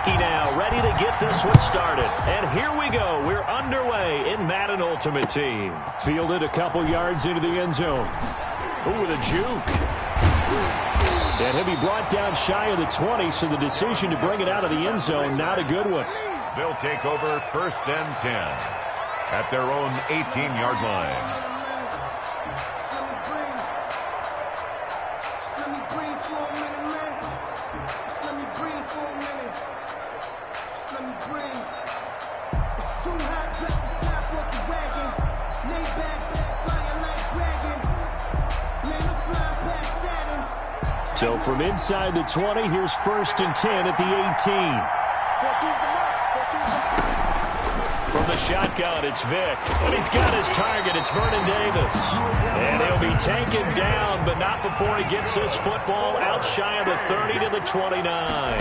Mackey now, ready to get this one started. And here we go. We're underway in Madden Ultimate Team. Fielded a couple yards into the end zone. Ooh, with a juke. And he'll be brought down shy of the 20, so the decision to bring it out of the end zone, not a good one. They'll take over 1st and 10 at their own 18-yard line. So from inside the 20, here's 1st and 10 at the 18. From the shotgun, it's Vic. And he's got his target. It's Vernon Davis. And he'll be taken down, but not before he gets this football out shy of the 30 to the 29.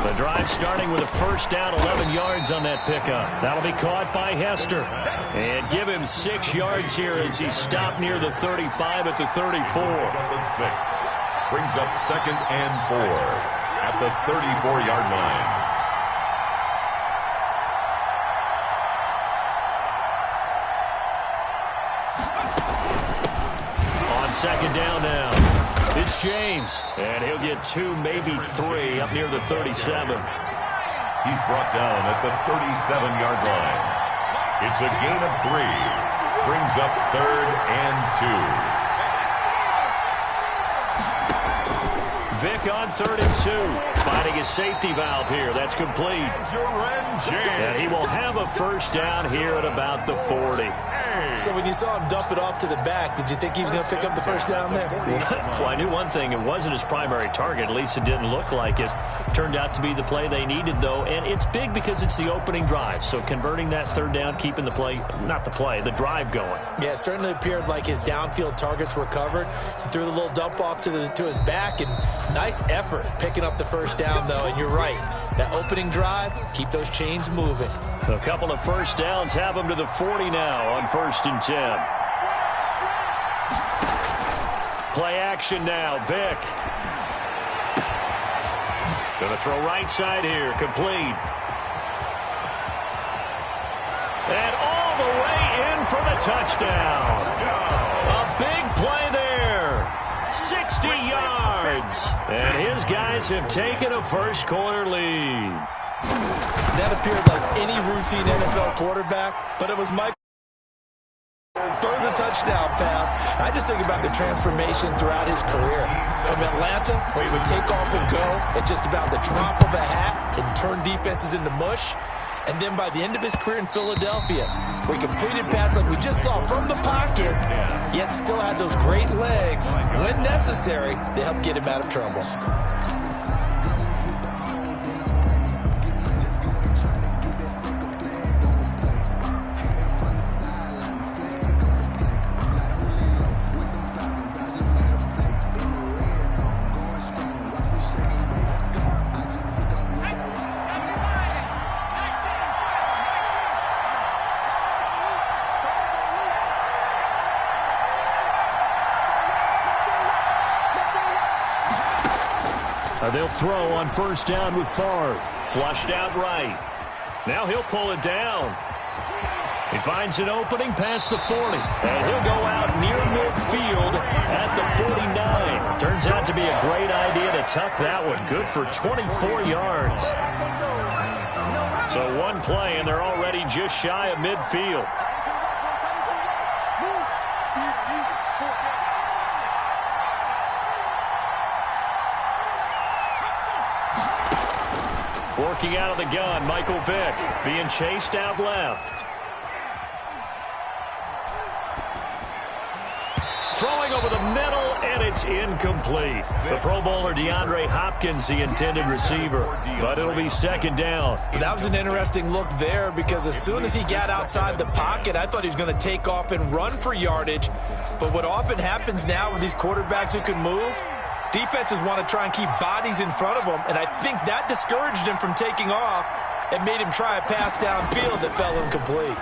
The drive starting with a 1st down, 11 yards on that pickup. That'll be caught by Hester. And give him 6 yards here as he stopped near the 35 at the 34. Number 6 brings up 2nd and 4 at the 34-yard line. On 2nd down now, it's James. And he'll get 2, maybe 3 up near the 37. He's brought down at the 37-yard line. It's a gain of 3. Brings up 3rd and 2. Vic on 3rd and 2. Finding his safety valve here. That's complete. And he will have a 1st down here at about the 40. So when you saw him dump it off to the back, did you think he was going to pick up the 1st down there? Well, I knew one thing. It wasn't his primary target. At least it didn't look like it. Turned out to be the play they needed, though. And it's big because it's the opening drive. So converting that 3rd down, keeping the play, not the play, the drive going. Yeah, it certainly appeared like his downfield targets were covered. He threw the little dump off to his back, and nice effort picking up the 1st down, though. And you're right. That opening drive, keep those chains moving. A couple of 1st downs have him to the 40 now on 1st and 10. Play action now, Vic. Going to throw right side here, complete. And all the way in for the touchdown. A big play there. 60 yards. And his guys have taken a first-quarter lead. That appeared like any routine NFL quarterback, but it was Mike. Throws a touchdown pass. I just think about the transformation throughout his career. From Atlanta, where he would take off and go at just about the drop of a hat and turn defenses into mush. And then by the end of his career in Philadelphia, where he completed passes like we just saw from the pocket, yet still had those great legs, when necessary, to help get him out of trouble. They'll throw on 1st down with Favre. Flushed out right. Now he'll pull it down. He finds an opening past the 40. And he'll go out near midfield at the 49. Turns out to be a great idea to tuck that one. Good for 24 yards. So one play, and they're already just shy of midfield. Working out of the gun, Michael Vick being chased out left. Throwing over the middle, and it's incomplete. The Pro Bowler DeAndre Hopkins, the intended receiver, but it'll be 2nd down. That was an interesting look there because as soon as he got outside the pocket, I thought he was going to take off and run for yardage. But what often happens now with these quarterbacks who can move, defenses want to try and keep bodies in front of them, and I think that discouraged him from taking off and made him try a pass downfield that fell incomplete.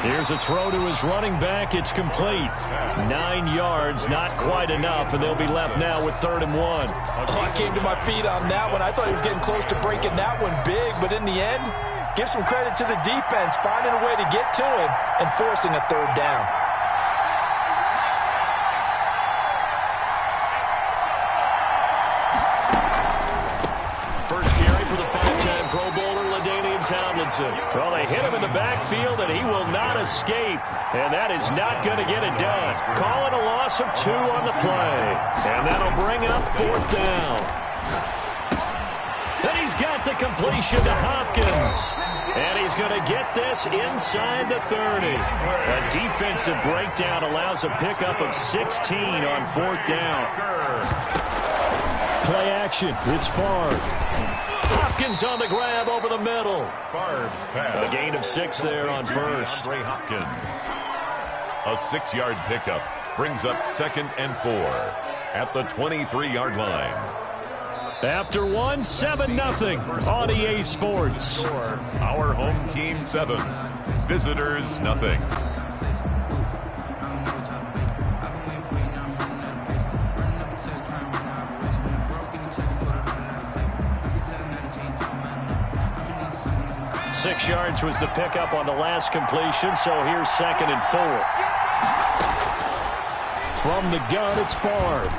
Here's a throw to his running back. It's complete. 9 yards, not quite enough, and they'll be left now with 3rd and 1. Oh, I came to my feet on that one. I thought he was getting close to breaking that one big, but in the end, give some credit to the defense, finding a way to get to him and forcing a 3rd down. First carry for the 5-time Pro Bowler, Tomlinson. Well, they hit him in the backfield, and he will not escape. And that is not going to get it done. Call it a loss of 2 on the play. And that'll bring up 4th down. And he's got the completion to Hopkins. And he's going to get this inside the 30. A defensive breakdown allows a pickup of 16 on 4th down. Play action. It's Favre. Hopkins on the grab over the middle. A gain of 6 there on first. Hopkins. A 6-yard pickup brings up 2nd and 4 at the 23-yard line. After 1, 7-0 on EA Sports. Our home team 7, visitors nothing. Six yards was the pickup on the last completion, so here's 2nd and 4. From the gun, it's Favre.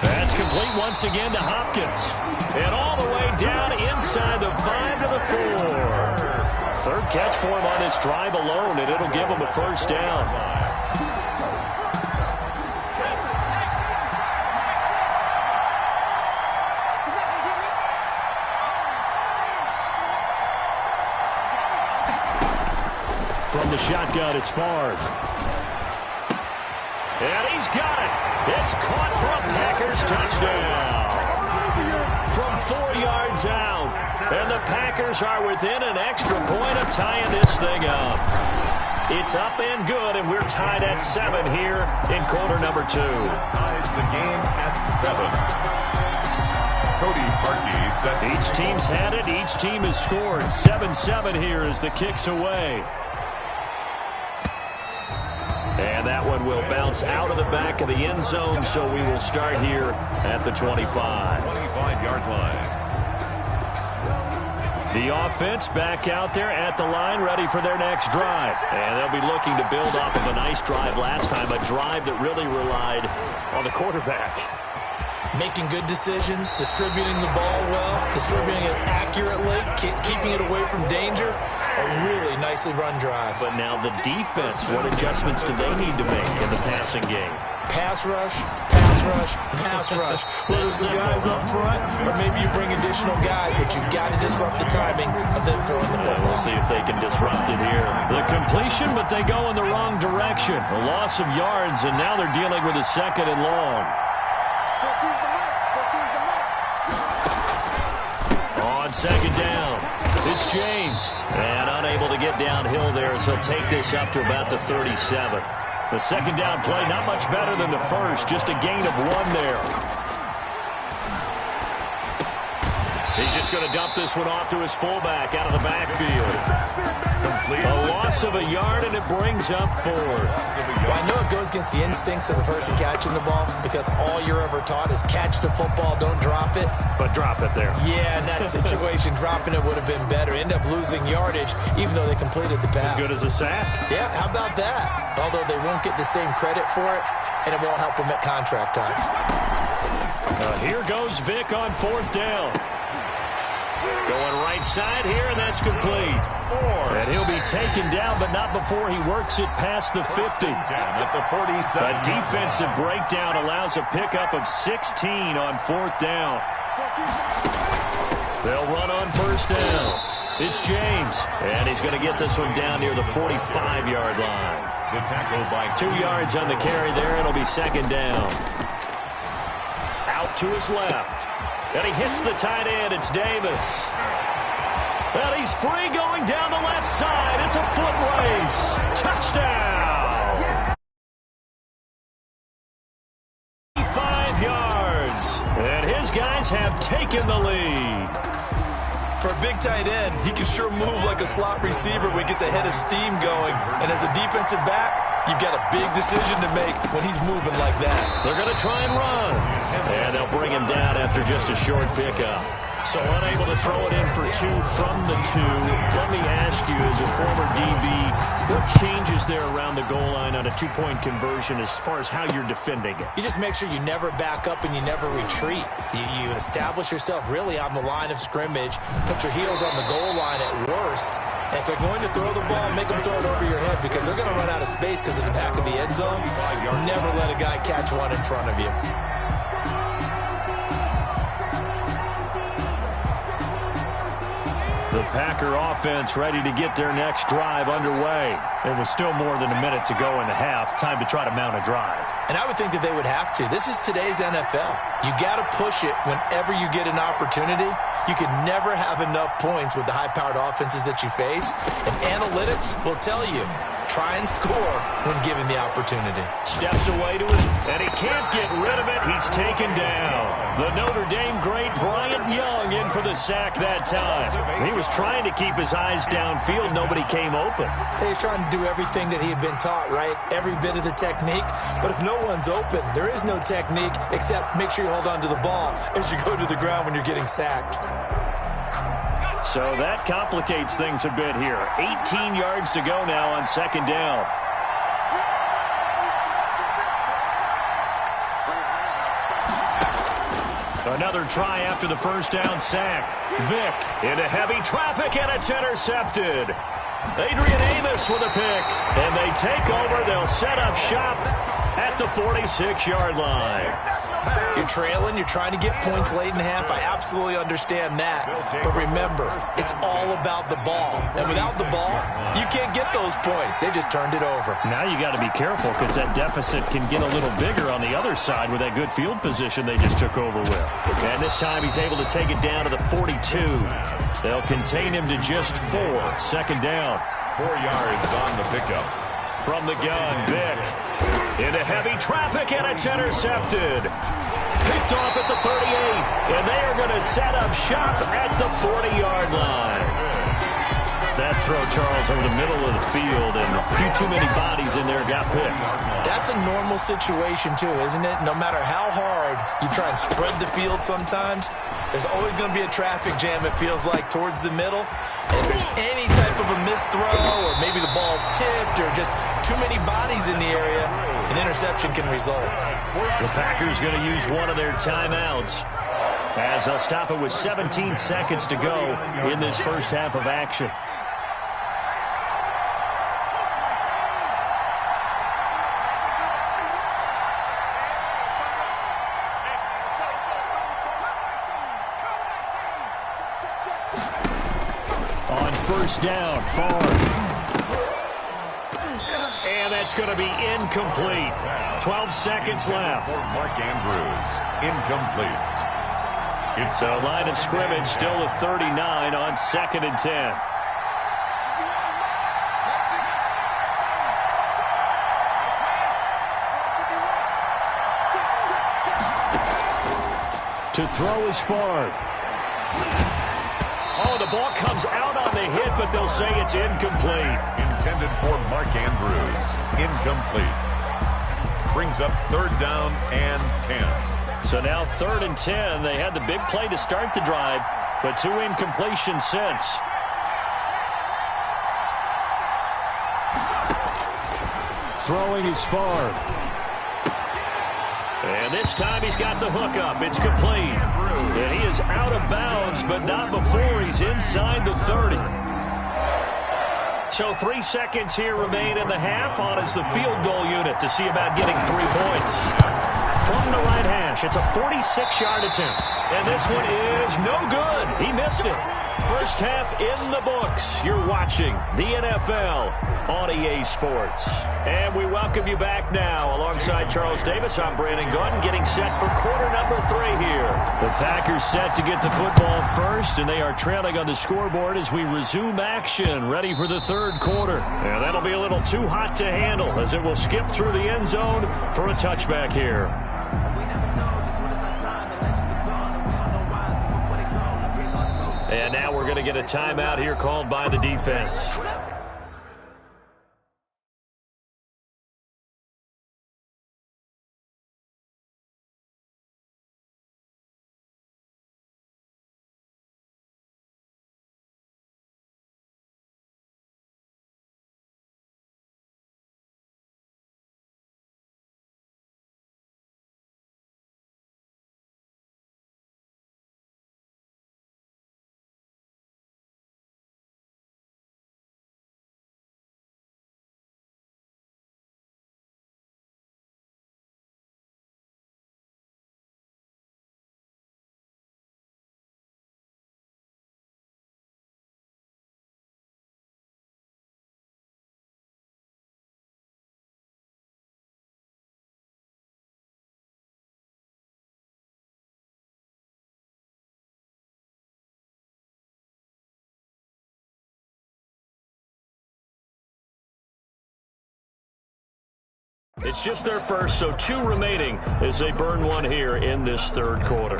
That's complete once again to Hopkins. And all the way down inside the 5 to the 4. 3rd catch for him on this drive alone, and it'll give him a 1st down. From the shotgun, it's Favre. And he's got it. It's caught for a Packers touchdown. From 4 yards out. And the Packers are within an extra point of tying this thing up. It's up and good, and we're tied at 7 here in quarter number 2. Ties the game at 7. Cody Parkey set. Each team's had it. Each team has scored. 7-7 here as the kick's away. And that one will bounce out of the back of the end zone, so we will start here at the 25. 25-yard line. The offense back out there at the line, ready for their next drive. And they'll be looking to build off of a nice drive last time, a drive that really relied on the quarterback. Making good decisions, distributing the ball well, distributing it accurately, keeping it away from danger. A really nicely run drive. But now the defense, what adjustments do they need to make in the passing game? Pass rush, pass rush, pass rush. Whether it's the guys up front or maybe you bring additional guys, but you've got to disrupt the timing of them throwing the football. We'll see if they can disrupt it here. The completion, but they go in the wrong direction. A loss of yards, and now they're dealing with a 2nd and long. On 2nd down, it's James. And unable to get downhill there, so he'll take this up to about the 37. The 2nd down play, not much better than the first, just a gain of 1 there. He's just going to dump this one off to his fullback out of the backfield. A loss of a yard, and it brings up 4th. Well, I know it goes against the instincts of the person catching the ball because all you're ever taught is catch the football, don't drop it. But drop it there. Yeah, in that situation, dropping it would have been better. End up losing yardage, even though they completed the pass. As good as a sack. Yeah, how about that? Although they won't get the same credit for it, and it won't help them at contract time. Here goes Vic on 4th down. Going right side here, and that's complete. And he'll be taken down, but not before he works it past the 50. At the 47. A defensive breakdown allows a pickup of 16 on 4th down. They'll run on 1st down. It's James, and he's going to get this one down near the 45-yard line. The tackle by 2 yards on the carry there. It'll be 2nd down. Out to his left. And he hits the tight end. It's Davis. And he's free going down the left side. It's a foot race. Touchdown. 5 yards. And his guys have taken the lead. For a big tight end, he can sure move like a slot receiver when he gets a head of steam going. And as a defensive back, you've got a big decision to make when he's moving like that. They're going to try and run. And they'll bring him down after just a short pickup. So unable to throw it in for 2 from the 2. Let me ask you, as a former DB, what changes there around the goal line on a 2-point conversion as far as how you're defending it? You just make sure you never back up and you never retreat. You establish yourself really on the line of scrimmage, put your heels on the goal line at worst. And if they're going to throw the ball, make them throw it over your head because they're going to run out of space because of the back of the end zone. Never let a guy catch one in front of you. The Packer offense ready to get their next drive underway. It was still more than a minute to go in the half. Time to try to mount a drive. And I would think that they would have to. This is today's NFL. You got to push it whenever you get an opportunity. You can never have enough points with the high-powered offenses that you face. And analytics will tell you, try and score when given the opportunity. Steps away to his, and he can't get rid of it. He's taken down. The Notre Dame great Bryant Young in for the sack that time. He was trying to keep his eyes downfield. Nobody came open. He's trying to do everything that he had been taught, right? Every bit of the technique. But if no one's open, there is no technique except make sure you hold on to the ball as you go to the ground when you're getting sacked. So that complicates things a bit here. 18 yards to go now on second down. Another try after the first down sack. Vick into heavy traffic, and it's intercepted. Adrian Amos with a pick, and they take over. They'll set up shop at the 46-yard line. You're trailing, you're trying to get points late in half. I absolutely understand that. But remember, it's all about the ball. And without the ball, you can't get those points. They just turned it over. Now you got to be careful because that deficit can get a little bigger on the other side with that good field position they just took over with. And this time he's able to take it down to the 42. They'll contain him to just 4. Second down. 4 yards on the pickup. From the gun, Vick into heavy traffic, and it's intercepted. Picked off at the 38, and they are going to set up shop at the 40-yard line. That throw, Charles, over the middle of the field, and a few too many bodies in there got picked. That's a normal situation, too, isn't it? No matter how hard you try and spread the field sometimes, there's always going to be a traffic jam, it feels like, towards the middle. And if there's any type of a missed throw, or maybe the ball's tipped, or just too many bodies in the area, an interception can result. The Packers going to use one of their timeouts as they'll stop it with 17 seconds to go in this first half of action. On first down, Favre. And that's going to be incomplete. 12 seconds left. For Mark Andrews, incomplete. It's a line of scrimmage, still a 39 on 2nd and 10. To throw is Favre. Oh, the ball comes out on the hit, but they'll say it's incomplete. Intended for Mark Andrews. Incomplete. Brings up 3rd down and 10. So now 3rd and 10. They had the big play to start the drive, but 2 incompletions since. Throwing is Favre. And this time he's got the hook up. It's complete. And he is out of bounds, but not before he's inside the 30. So 3 seconds here remain in the half. On is the field goal unit to see about getting 3 points. From the right hash, it's a 46-yard attempt. And this one is no good. He missed it. First half in the books. You're watching the NFL on EA Sports. And we welcome you back now. Alongside Charles Davis, I'm Brandon Gunn, getting set for quarter number 3 here. The Packers set to get the football first, and they are trailing on the scoreboard as we resume action, ready for the 3rd quarter. And that'll be a little too hot to handle as it will skip through the end zone for a touchback here. And now we're going going to get a timeout here called by the defense. It's just their first, so 2 remaining as they burn one here in this third quarter.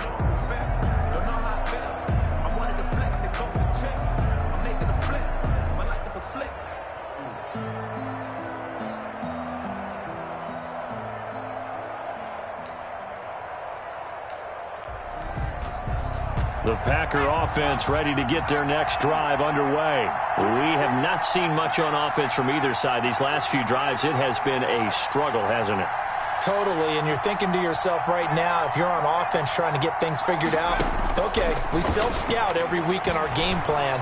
The Packer offense ready to get their next drive underway. We have not seen much on offense from either side. These last few drives, it has been a struggle, hasn't it? Totally, and you're thinking to yourself right now, if you're on offense trying to get things figured out, okay, we self-scout every week in our game plan.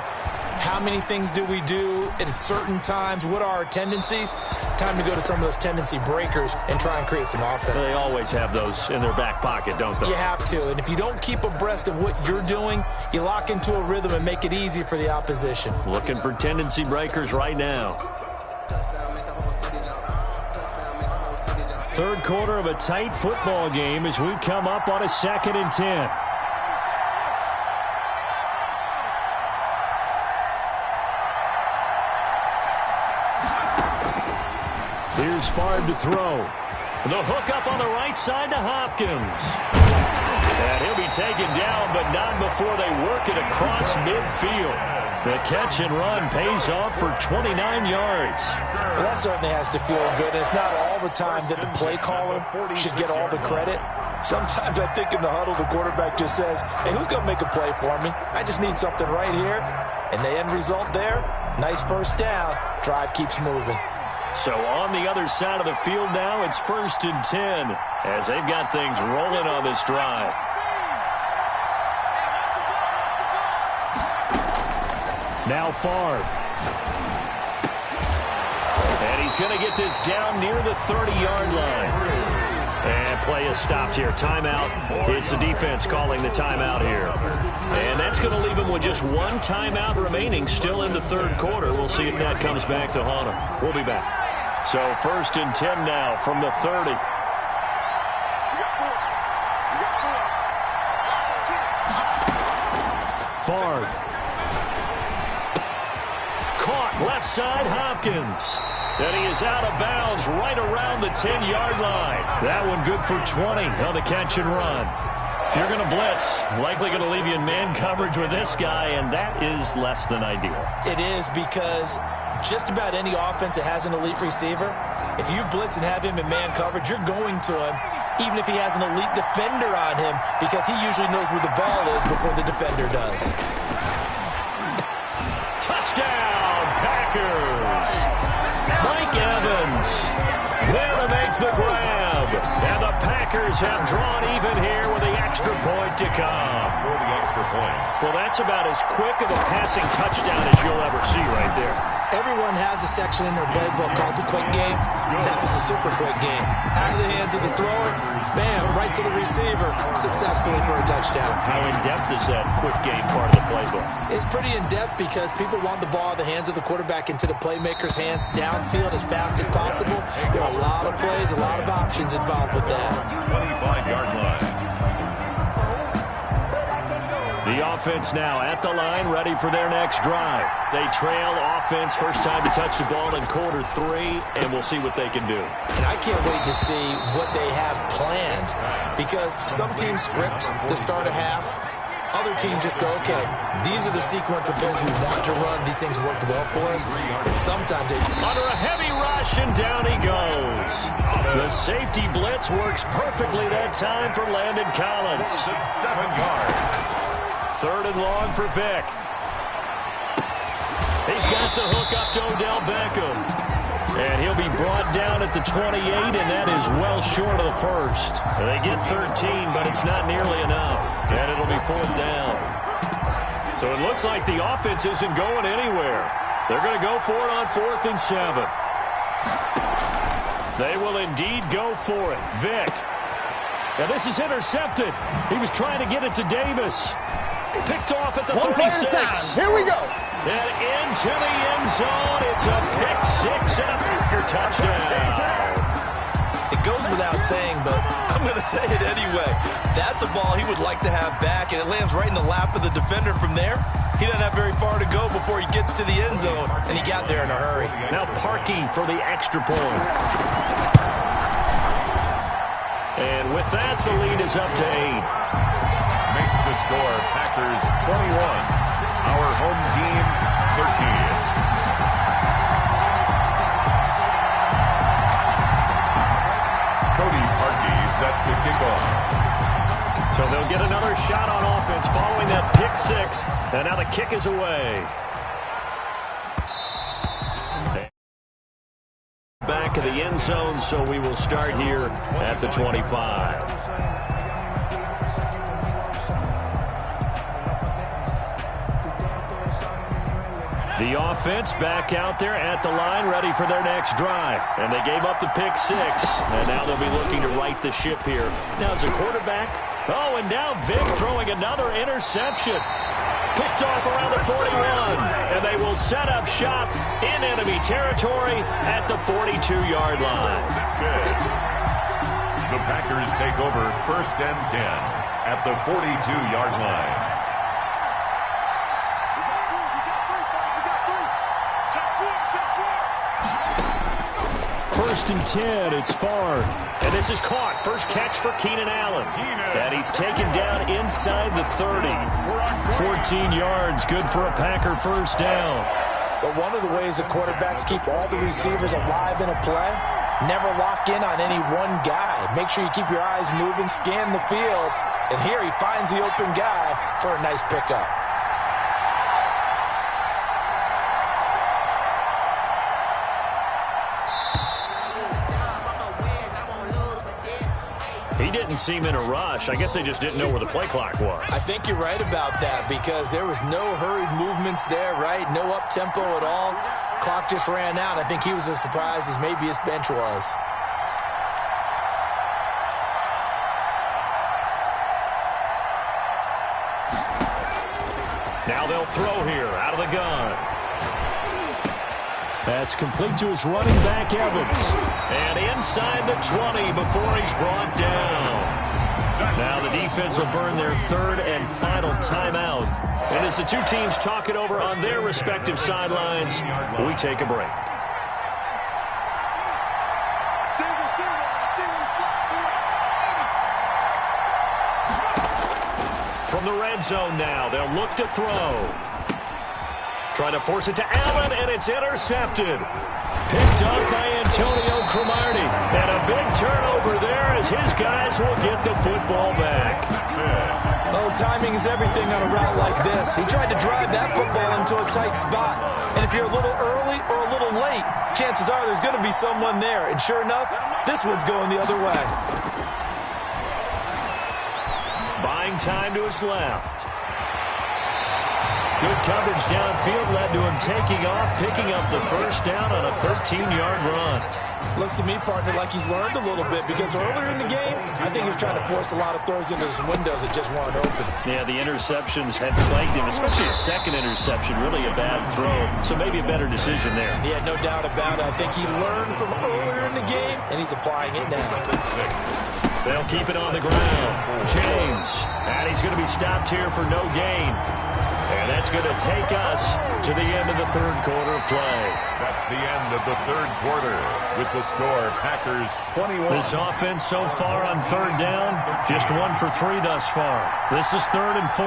How many things do we do at certain times? What are our tendencies? Time to go to some of those tendency breakers and try and create some offense. They always have those in their back pocket, don't they? You have to, and if you don't keep abreast of what you're doing, you lock into a rhythm and make it easy for the opposition. Looking for tendency breakers right now. Third quarter of a tight football game as we come up on a 2nd and 10. Here's Favre to throw. The hook up on the right side to Hopkins. And he'll be taken down, but not before they work it across midfield. The catch and run pays off for 29 yards. Well, that certainly has to feel good. It's not all the time that the play caller should get all the credit. Sometimes I think in the huddle, the quarterback just says, hey, who's going to make a play for me? I just need something right here. And the end result there, nice first down. Drive keeps moving. So on the other side of the field now, it's 1st and 10 as they've got things rolling on this drive. Now Favre. And he's going to get this down near the 30-yard line. And play is stopped here. Timeout. It's the defense calling the timeout here. And that's going to leave him with just 1 timeout remaining still in the third quarter. We'll see if that comes back to haunt him. We'll be back. So 1st and 10 now from the 30. Favre. Caught left side, Hopkins. And he is out of bounds right around the 10-yard line. That one good for 20 on the catch and run. If you're going to blitz, likely going to leave you in man coverage with this guy, and that is less than ideal. It is, because just about any offense that has an elite receiver, if you blitz and have him in man coverage, you're going to him, even if he has an elite defender on him, because he usually knows where the ball is before the defender does. Touchdown, Packers! Mike Evans there to make the grab. And the Packers have drawn even here with the extra point to come. For the extra point. Well, that's about as quick of a passing touchdown as you'll ever see right there. Everyone has a section in their playbook called the quick game. That was a super quick game. Out of the hands of the thrower, bam, right to the receiver, successfully for a touchdown. How in-depth is that quick game part of the playbook? It's pretty in-depth because people want the ball in the hands of the quarterback into the playmaker's hands downfield as fast as possible. There are a lot of plays, a lot of options involved with that. 25-yard line. The offense now at the line, ready for their next drive. They trail offense, first time to touch the ball in quarter 3, and we'll see what they can do. And I can't wait to see what they have planned, because some teams script to start a half, other teams just go, okay, these are the sequence of plays we want to run. These things worked well for us. And sometimes they... Under a heavy rush, and down he goes. The safety blitz works perfectly that time for Landon Collins. 7 yards. 3rd and long for Vick. He's got the hook up to Odell Beckham. And he'll be brought down at the 28, and that is well short of the first. They get 13, but it's not nearly enough. And it'll be 4th down. So it looks like the offense isn't going anywhere. They're going to go for it on 4th and 7. They will indeed go for it. Vick. Now this is intercepted. He was trying to get it to Davis. Picked off at the 36. One play at a time. Here we go. And into the end zone. It's a pick-6 and a Packer touchdown. It goes without saying, but I'm going to say it anyway. That's a ball he would like to have back, and it lands right in the lap of the defender. From there, he doesn't have very far to go before he gets to the end zone, and he got there in a hurry. Now Parkey for the extra point. And with that, the lead is up to 8. Makes the score Packers 21. Our home team 13. Cody Parkey set to kick off. So they'll get another shot on offense following that pick-6. And now the kick is away. Back of the end zone, so we will start here at the 25. The offense back out there at the line, ready for their next drive. And they gave up the pick-6, and now they'll be looking to right the ship here. Now as a quarterback, and now Vick throwing another interception. Picked off around the 41, and they will set up shop in enemy territory at the 42-yard line. The Packers take over 1st and 10 at the 42-yard line. 1st and 10, it's Favre. And this is caught. First catch for Keenan Allen. And he's taken down inside the 30. 14 yards, good for a Packer first down. But one of the ways the quarterbacks keep all the receivers alive in a play, never lock in on any one guy. Make sure you keep your eyes moving, scan the field. And here he finds the open guy for a nice pickup. He didn't seem in a rush. I guess they just didn't know where the play clock was. I think you're right about that because there was no hurried movements there, right? No up-tempo at all. Clock just ran out. I think he was as surprised as maybe his bench was. Now they'll throw here out of the gun. That's complete to his running back, Evans. And inside the 20 before he's brought down. Now the defense will burn their 3rd and final timeout. And as the two teams talk it over on their respective sidelines, we take a break. From the red zone now, they'll look to throw. Trying to force it to Allen, and it's intercepted. Picked up by Antonio Cromartie. And a big turnover there as his guys will get the football back. Oh, timing is everything on a route like this. He tried to drive that football into a tight spot. And if you're a little early or a little late, chances are there's going to be someone there. And sure enough, this one's going the other way. Buying time to his left. Good coverage downfield led to him taking off, picking up the first down on a 13-yard run. Looks to me, partner, like he's learned a little bit because earlier in the game, I think he was trying to force a lot of throws into some windows that just weren't open. Yeah, the interceptions had plagued him, especially a second interception, really a bad throw. So maybe a better decision there. Yeah, no doubt about it. I think he learned from earlier in the game, and he's applying it now. They'll keep it on the ground. James, and he's going to be stopped here for no gain. And that's going to take us to the end of the third quarter of play. That's the end of the third quarter with the score Packers 21. This offense so far on third down, just 1 for 3 thus far. This is 3rd and 4.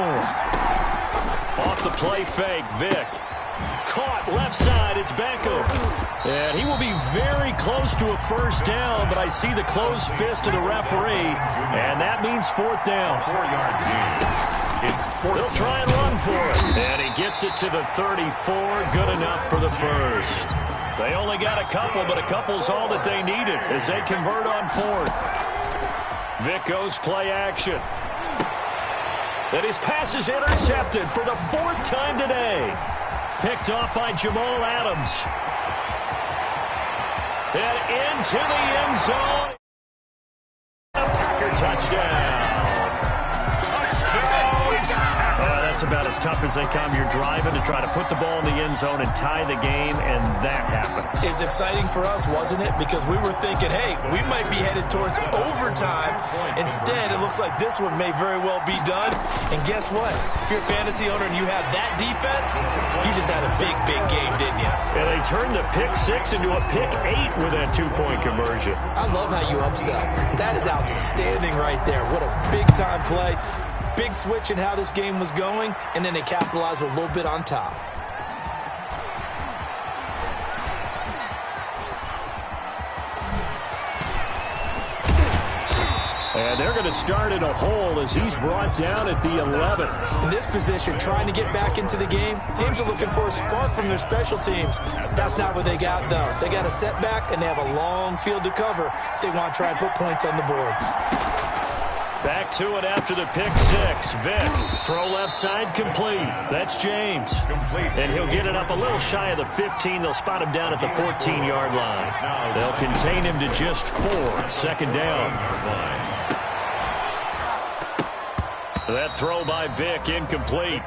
Off the play fake, Vick. Caught left side, it's Beckham. And he will be very close to a first down, but I see the closed fist of the referee, and that means 4th down. 4 yards gain. They'll try and run for it. And he gets it to the 34. Good enough for the first. They only got a couple, but a couple's all that they needed as they convert on 4th. Vick goes play action. And his pass is intercepted for the 4th time today. Picked off by Jamal Adams. And into the end zone. A Packer touchdown. That's about as tough as they come. You're driving to try to put the ball in the end zone and tie the game, and that happens. It's exciting for us, wasn't it? Because we were thinking, hey, we might be headed towards overtime. Instead, it looks like this one may very well be done. And guess what? If you're a fantasy owner and you have that defense, you just had a big, big game, didn't you? And they turned the pick 6 into a pick 8 with that 2-point conversion. I love how you upsell. That is outstanding right there. What a big-time play. Big switch in how this game was going, and then they capitalized a little bit on top. And they're going to start in a hole as he's brought down at the 11. In this position, trying to get back into the game, teams are looking for a spark from their special teams. That's not what they got, though. They got a setback, and they have a long field to cover if they want to try and put points on the board. Back to it after the pick 6. Vick, throw left side, complete. That's James. And he'll get it up a little shy of the 15. They'll spot him down at the 14-yard line. They'll contain him to just 4. 2nd down. That throw by Vick, incomplete.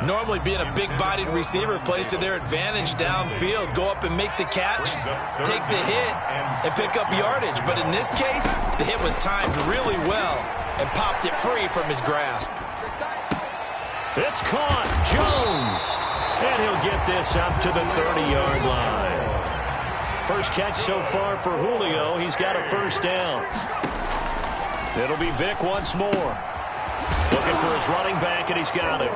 Normally being a big-bodied receiver plays to their advantage downfield. Go up and make the catch, take the hit, and pick up yardage. But in this case, the hit was timed really well and popped it free from his grasp. It's caught. Jones. And he'll get this up to the 30-yard line. First catch so far for Julio. He's got a first down. It'll be Vick once more. Looking for his running back, and he's got it.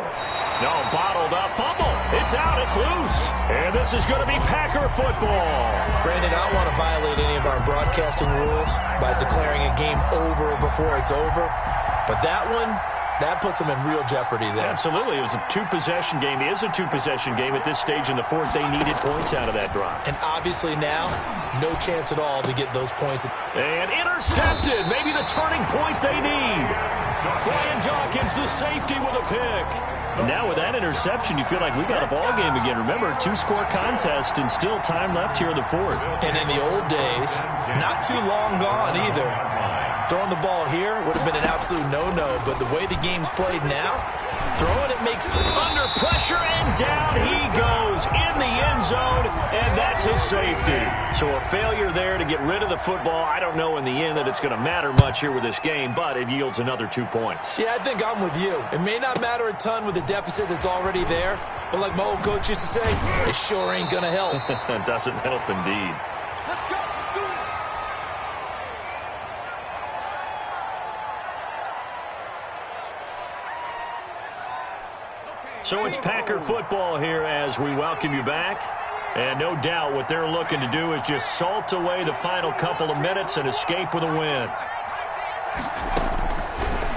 No, bottled up. Fumble. It's out. It's loose. And this is going to be Packer football. Brandon, I don't want to violate any of our broadcasting rules by declaring a game over before it's over. But that one, that puts them in real jeopardy there. Absolutely. It was a 2-possession game. It is a 2-possession game at this stage in the 4th. They needed points out of that drive. And obviously now, no chance at all to get those points. And intercepted. Maybe the turning point they need. Brian Dawkins, the safety, with a pick. Now with that interception, you feel like we got a ball game again. Remember, 2-score contest and still time left here in the 4th. And in the old days, not too long gone either. Throwing the ball here would have been an absolute no-no, but the way the game's played now, throwing it makes under pressure, and down he goes in the end zone, and that's his safety. So a failure there to get rid of the football. I don't know in the end that it's going to matter much here with this game, but it yields another 2 points. Yeah, I think I'm with you. It may not matter a ton with the deficit that's already there, but like my old coach used to say, it sure ain't going to help. It doesn't help indeed. So it's Packer football here as we welcome you back. And no doubt what they're looking to do is just salt away the final couple of minutes and escape with a win.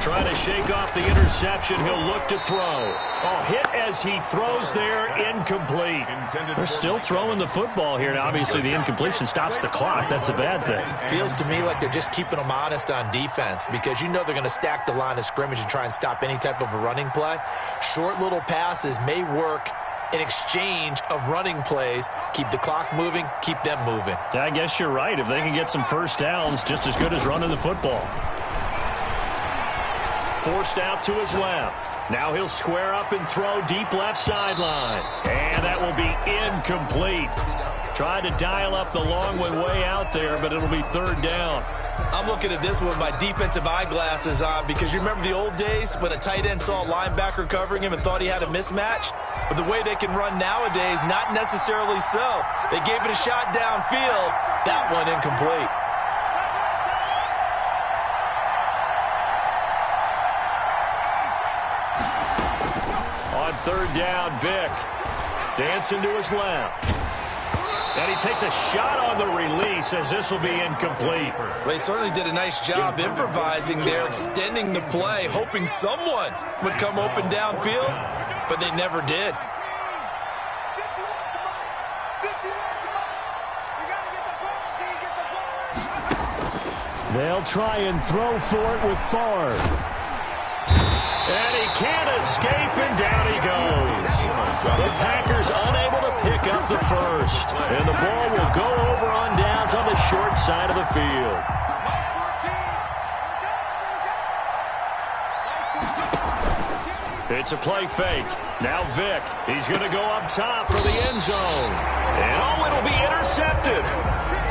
Trying to shake off the interception. He'll look to throw. Oh, hit as he throws there, incomplete. They're still throwing the football here. Now, obviously, the incompletion stops the clock. That's a bad thing. Feels to me like they're just keeping them honest on defense because you know they're going to stack the line of scrimmage and try and stop any type of a running play. Short little passes may work in exchange of running plays. Keep the clock moving, keep them moving. I guess you're right. If they can get some first downs, just as good as running the football. Forced out to his left. Now he'll square up and throw deep left sideline. And that will be incomplete. Tried to dial up the long one way out there, but it'll be 3rd down. I'm looking at this with my defensive eyeglasses on because you remember the old days when a tight end saw a linebacker covering him and thought he had a mismatch? But the way they can run nowadays, not necessarily so. They gave it a shot downfield. That one incomplete. On third down, Vick dancing to his left. And he takes a shot on the release as this will be incomplete. Well, he certainly did a nice job improvising there, extending the play, hoping someone would come open downfield, but they never did. They'll try and throw for it with Favre. And he can't escape, and down he goes. The Packers unable to pick up the first. And the ball will go over on downs on the short side of the field. It's a play fake. Now Vick. He's going to go up top for the end zone. And oh, it'll be intercepted.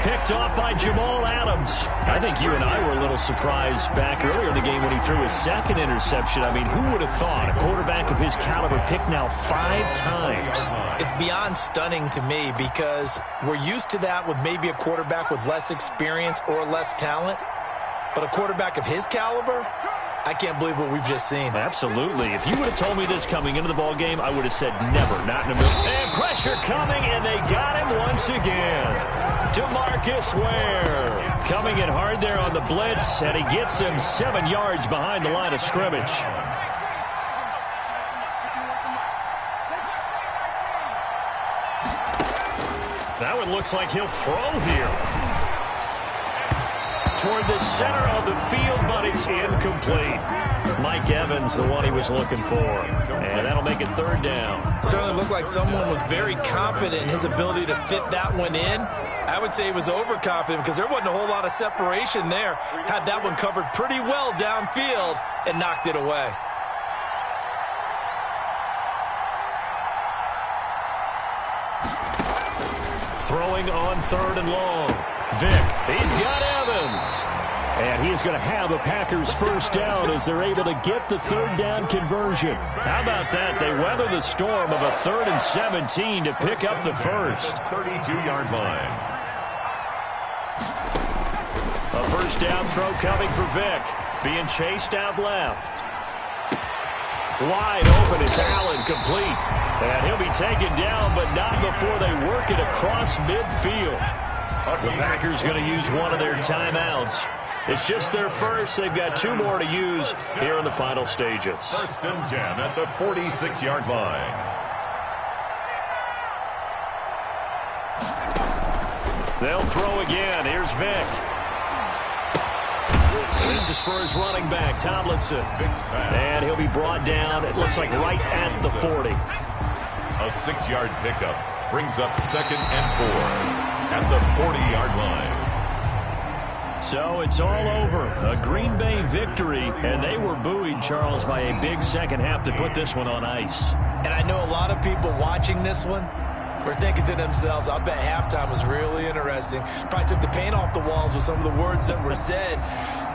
Picked off by Jamal Adams. I think you and I were a little surprised back earlier in the game when he threw his second interception. I mean, who would have thought a quarterback of his caliber picked now 5 times? It's beyond stunning to me because we're used to that with maybe a quarterback with less experience or less talent. But a quarterback of his caliber, I can't believe what we've just seen. Absolutely. If you would have told me this coming into the ball game, I would have said never, not in a million. And pressure coming, and they got him once again. DeMarcus Ware coming in hard there on the blitz, and he gets him 7 yards behind the line of scrimmage. That one looks like he'll throw here. Toward the center of the field, but it's incomplete. Mike Evans, the one he was looking for. And that'll make it third down. Certainly looked like someone was very confident in his ability to fit that one in. I would say he was overconfident because there wasn't a whole lot of separation there. Had that one covered pretty well downfield and knocked it away. Throwing on third and long. Vick, he's got Evans. And he's going to have a Packers first down as they're able to get the third down conversion. How about that? They weather the storm of a 3rd and 17 to pick up the first. 32-yard line. A first down throw coming for Vick. Being chased out left. Wide open, it's Allen, complete. And he'll be taken down, but not before they work it across midfield. The Packers going to use one of their timeouts. It's just their first. They've got 2 more to use here in the final stages. 1st and 10 at the 46-yard line. They'll throw again. Here's Vick. This is for his running back, Tomlinson. And he'll be brought down, it looks like right at the 40. A 6-yard pickup brings up 2nd and 4 at the 40-yard line. So it's all over. A Green Bay victory, and they were buoyed, Charles, by a big second half to put this one on ice. And I know a lot of people watching this one were thinking to themselves, I bet halftime was really interesting. Probably took the paint off the walls with some of the words that were said.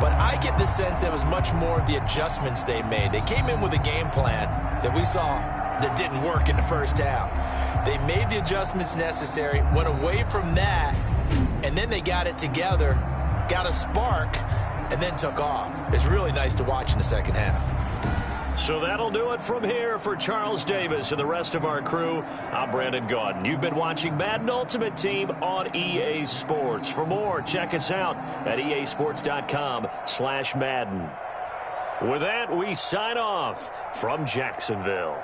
But I get the sense that it was much more of the adjustments they made. They came in with a game plan that we saw that didn't work in the first half. They made the adjustments necessary, went away from that, and then they got it together, got a spark, and then took off. It's really nice to watch in the second half. So that'll do it from here for Charles Davis and the rest of our crew. I'm Brandon Gaudin. You've been watching Madden Ultimate Team on EA Sports. For more, check us out at easports.com/Madden. With that, we sign off from Jacksonville.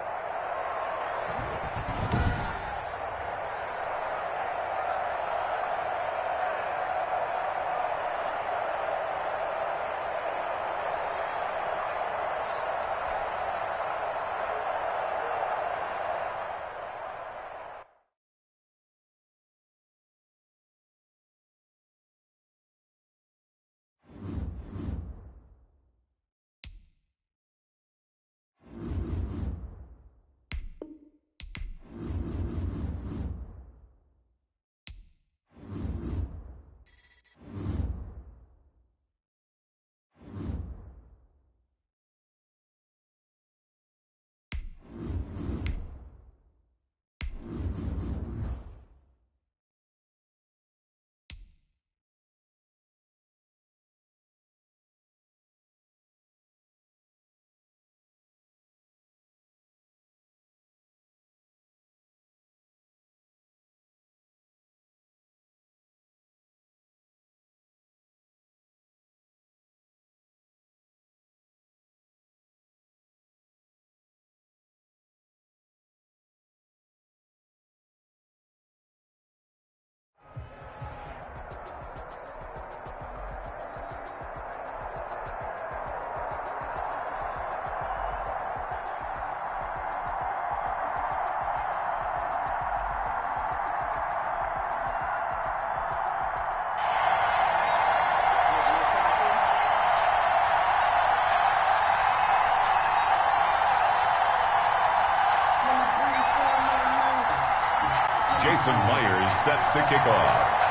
Jason Myers set to kick off.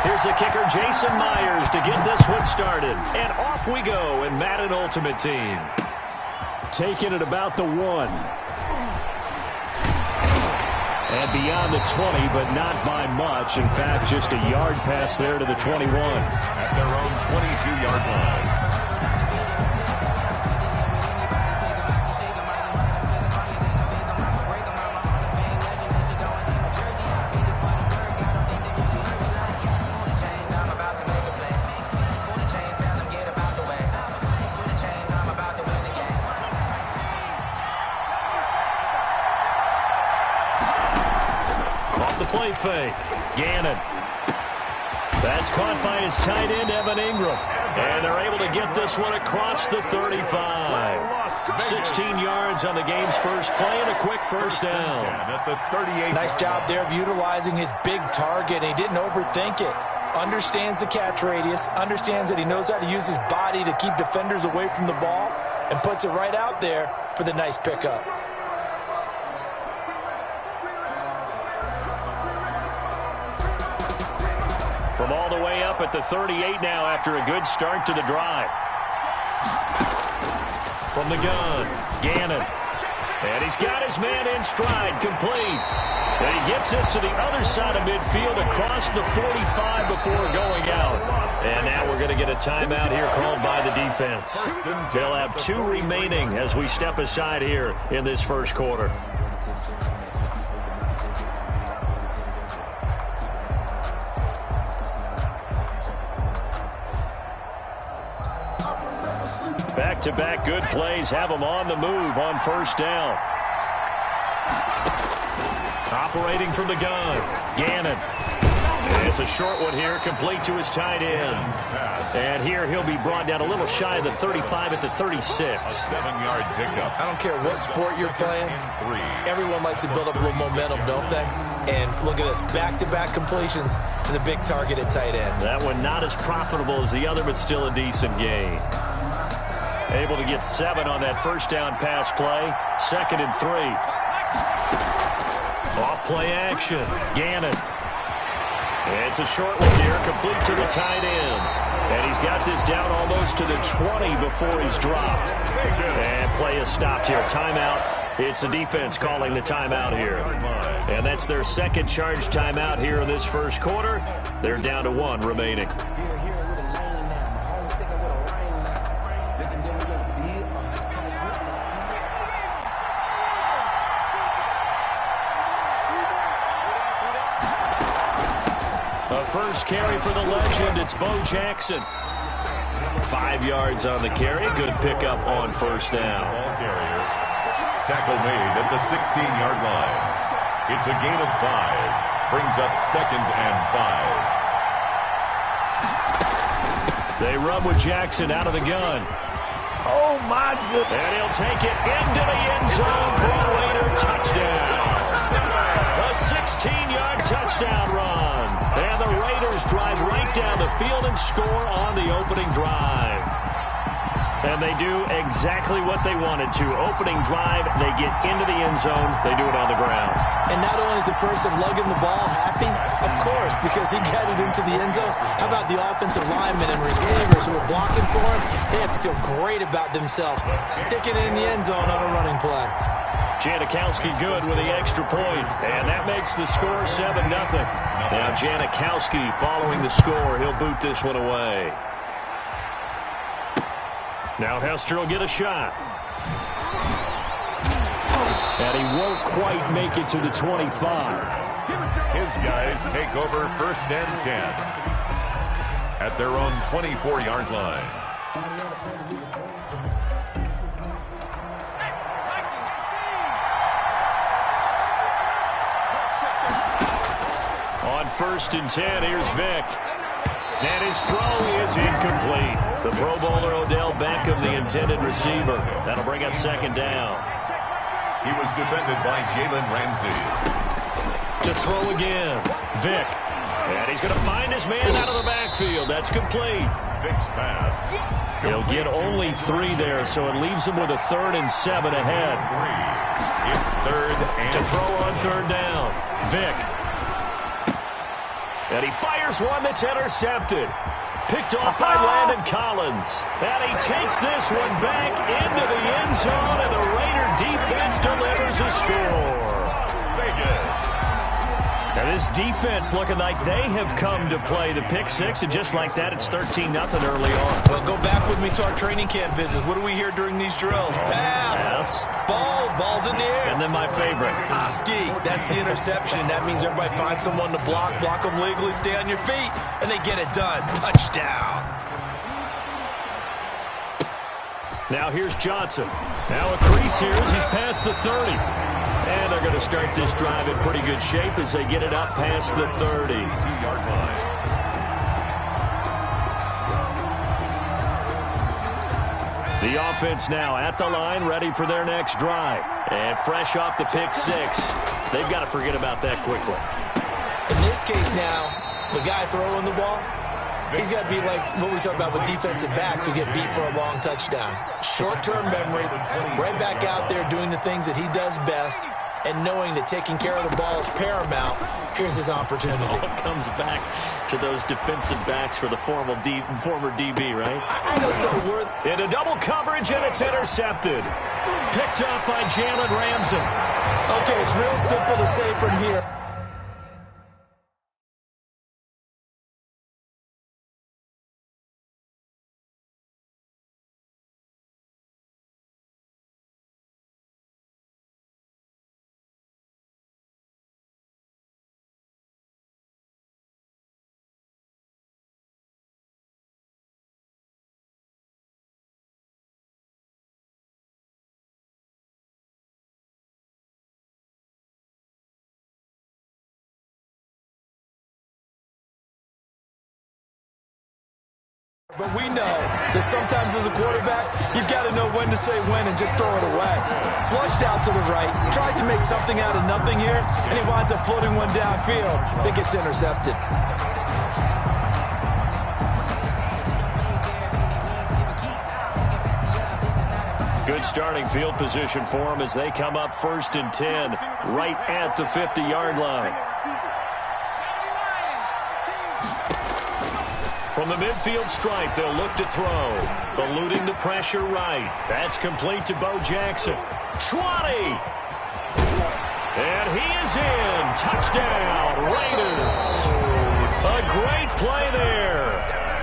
Here's the kicker, Jason Myers, to get this one started. And off we go in Madden Ultimate Team. Taking it about the 1. And beyond the 20, but not by much. In fact, just a yard pass there to the 21. At their own 22-yard line. Play fake. Gannon. That's caught by his tight end, Evan Ingram. And they're able to get this one across the 35. 16 yards on the game's first play and a quick first down. At the 38. Nice job there of utilizing his big target. He didn't overthink it. Understands the catch radius. Understands that he knows how to use his body to keep defenders away from the ball. And puts it right out there for the nice pickup. From all the way up at the 38 now after a good start to the drive. From the gun, Gannon. And he's got his man in stride, complete. And he gets this to the other side of midfield across the 45 before going out. And now we're going to get a timeout here called by the defense. They'll have 2 remaining as we step aside here in this first quarter. Back-to-back good plays have them on the move on first down. Operating from the gun, Gannon. It's a short one here, complete to his tight end. And here he'll be brought down a little shy of the 35 at the 36. A 7-yard pickup. I don't care what sport you're playing. Everyone likes to build up a little momentum, don't they? And look at this, back-to-back completions to the big target at tight end. That one not as profitable as the other, but still a decent gain. Able to get 7 on that first down pass play. 2nd and 3. Off play action. Gannon. It's a short one here, complete to the tight end. And he's got this down almost to the 20 before he's dropped. And play is stopped here. Timeout. It's the defense calling the timeout here. And that's their second charge timeout here in this first quarter. They're down to 1 remaining. First carry for the legend, it's Bo Jackson. 5 yards on the carry, good pickup on first down. Ball carrier. Tackle made at the 16-yard line. It's a gain of 5. Brings up 2nd and 5. They run with Jackson out of the gun. Oh, my goodness. And he'll take it into the end zone for a later touchdown. A 16-yard touchdown run. And the Raiders drive right down the field and score on the opening drive. And they do exactly what they wanted to. Opening drive, they get into the end zone. They do it on the ground. And not only is the person lugging the ball happy, of course, because he got it into the end zone. How about the offensive linemen and receivers who are blocking for him? They have to feel great about themselves, sticking it in the end zone on a running play. Janikowski good with the extra point, and that makes the score 7-0. Now Janikowski following the score. He'll boot this one away. Now Hester will get a shot. And he won't quite make it to the 25. His guys take over 1st and 10 at their own 24-yard line. On 1st and 10, here's Vick. And his throw is incomplete. The Pro Bowler Odell Beckham, the intended receiver. That'll bring up 2nd down. He was defended by Jalen Ramsey. To throw again, Vick. And he's going to find his man out of the backfield. That's complete. Vick's pass He'll get only 3 there, so it leaves him with a 3rd and 7 ahead. It's 3rd and to throw on 3rd down. Vick. And he fires one that's intercepted. Picked off by Landon Collins. And he takes this one back into the end zone, and the Raider defense delivers a score. Now this defense looking like they have come to play. The pick 6, and just like that, it's 13-0 early on. Well, go back with me to our training camp visits. What do we hear during these drills? Pass. Ball's in the air. And then my favorite. Ski. That's the interception. That means everybody finds someone to block them legally, stay on your feet, and they get it done. Touchdown. Now here's Johnson. Now a crease here as he's past the 30. And they're going to start this drive in pretty good shape as they get it up past the 30. 2-yard line. The offense now at the line, ready for their next drive. And fresh off the pick 6. They've got to forget about that quickly. In this case now, the guy throwing the ball, he's got to be like what we talk about with defensive backs who get beat for a long touchdown. Short-term memory, right back out there doing the things that he does best, and knowing that taking care of the ball is paramount. Here's his opportunity. All comes back to those defensive backs for the former DB, right? I don't know where. Into double coverage, and it's intercepted. Picked up by Jalen Ramsey. Okay, it's real simple to say from here. But we know that sometimes as a quarterback, you've got to know when to say when and just throw it away. Flushed out to the right, tries to make something out of nothing here, and he winds up floating one downfield that gets intercepted. Good starting field position for them as they come up 1st and 10, right at the 50-yard line. From the midfield stripe, they'll look to throw. Eluding the pressure right. That's complete to Bo Jackson. 20! And he is in. Touchdown, Raiders. A great play there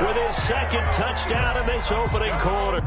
with his 2nd touchdown in this opening quarter.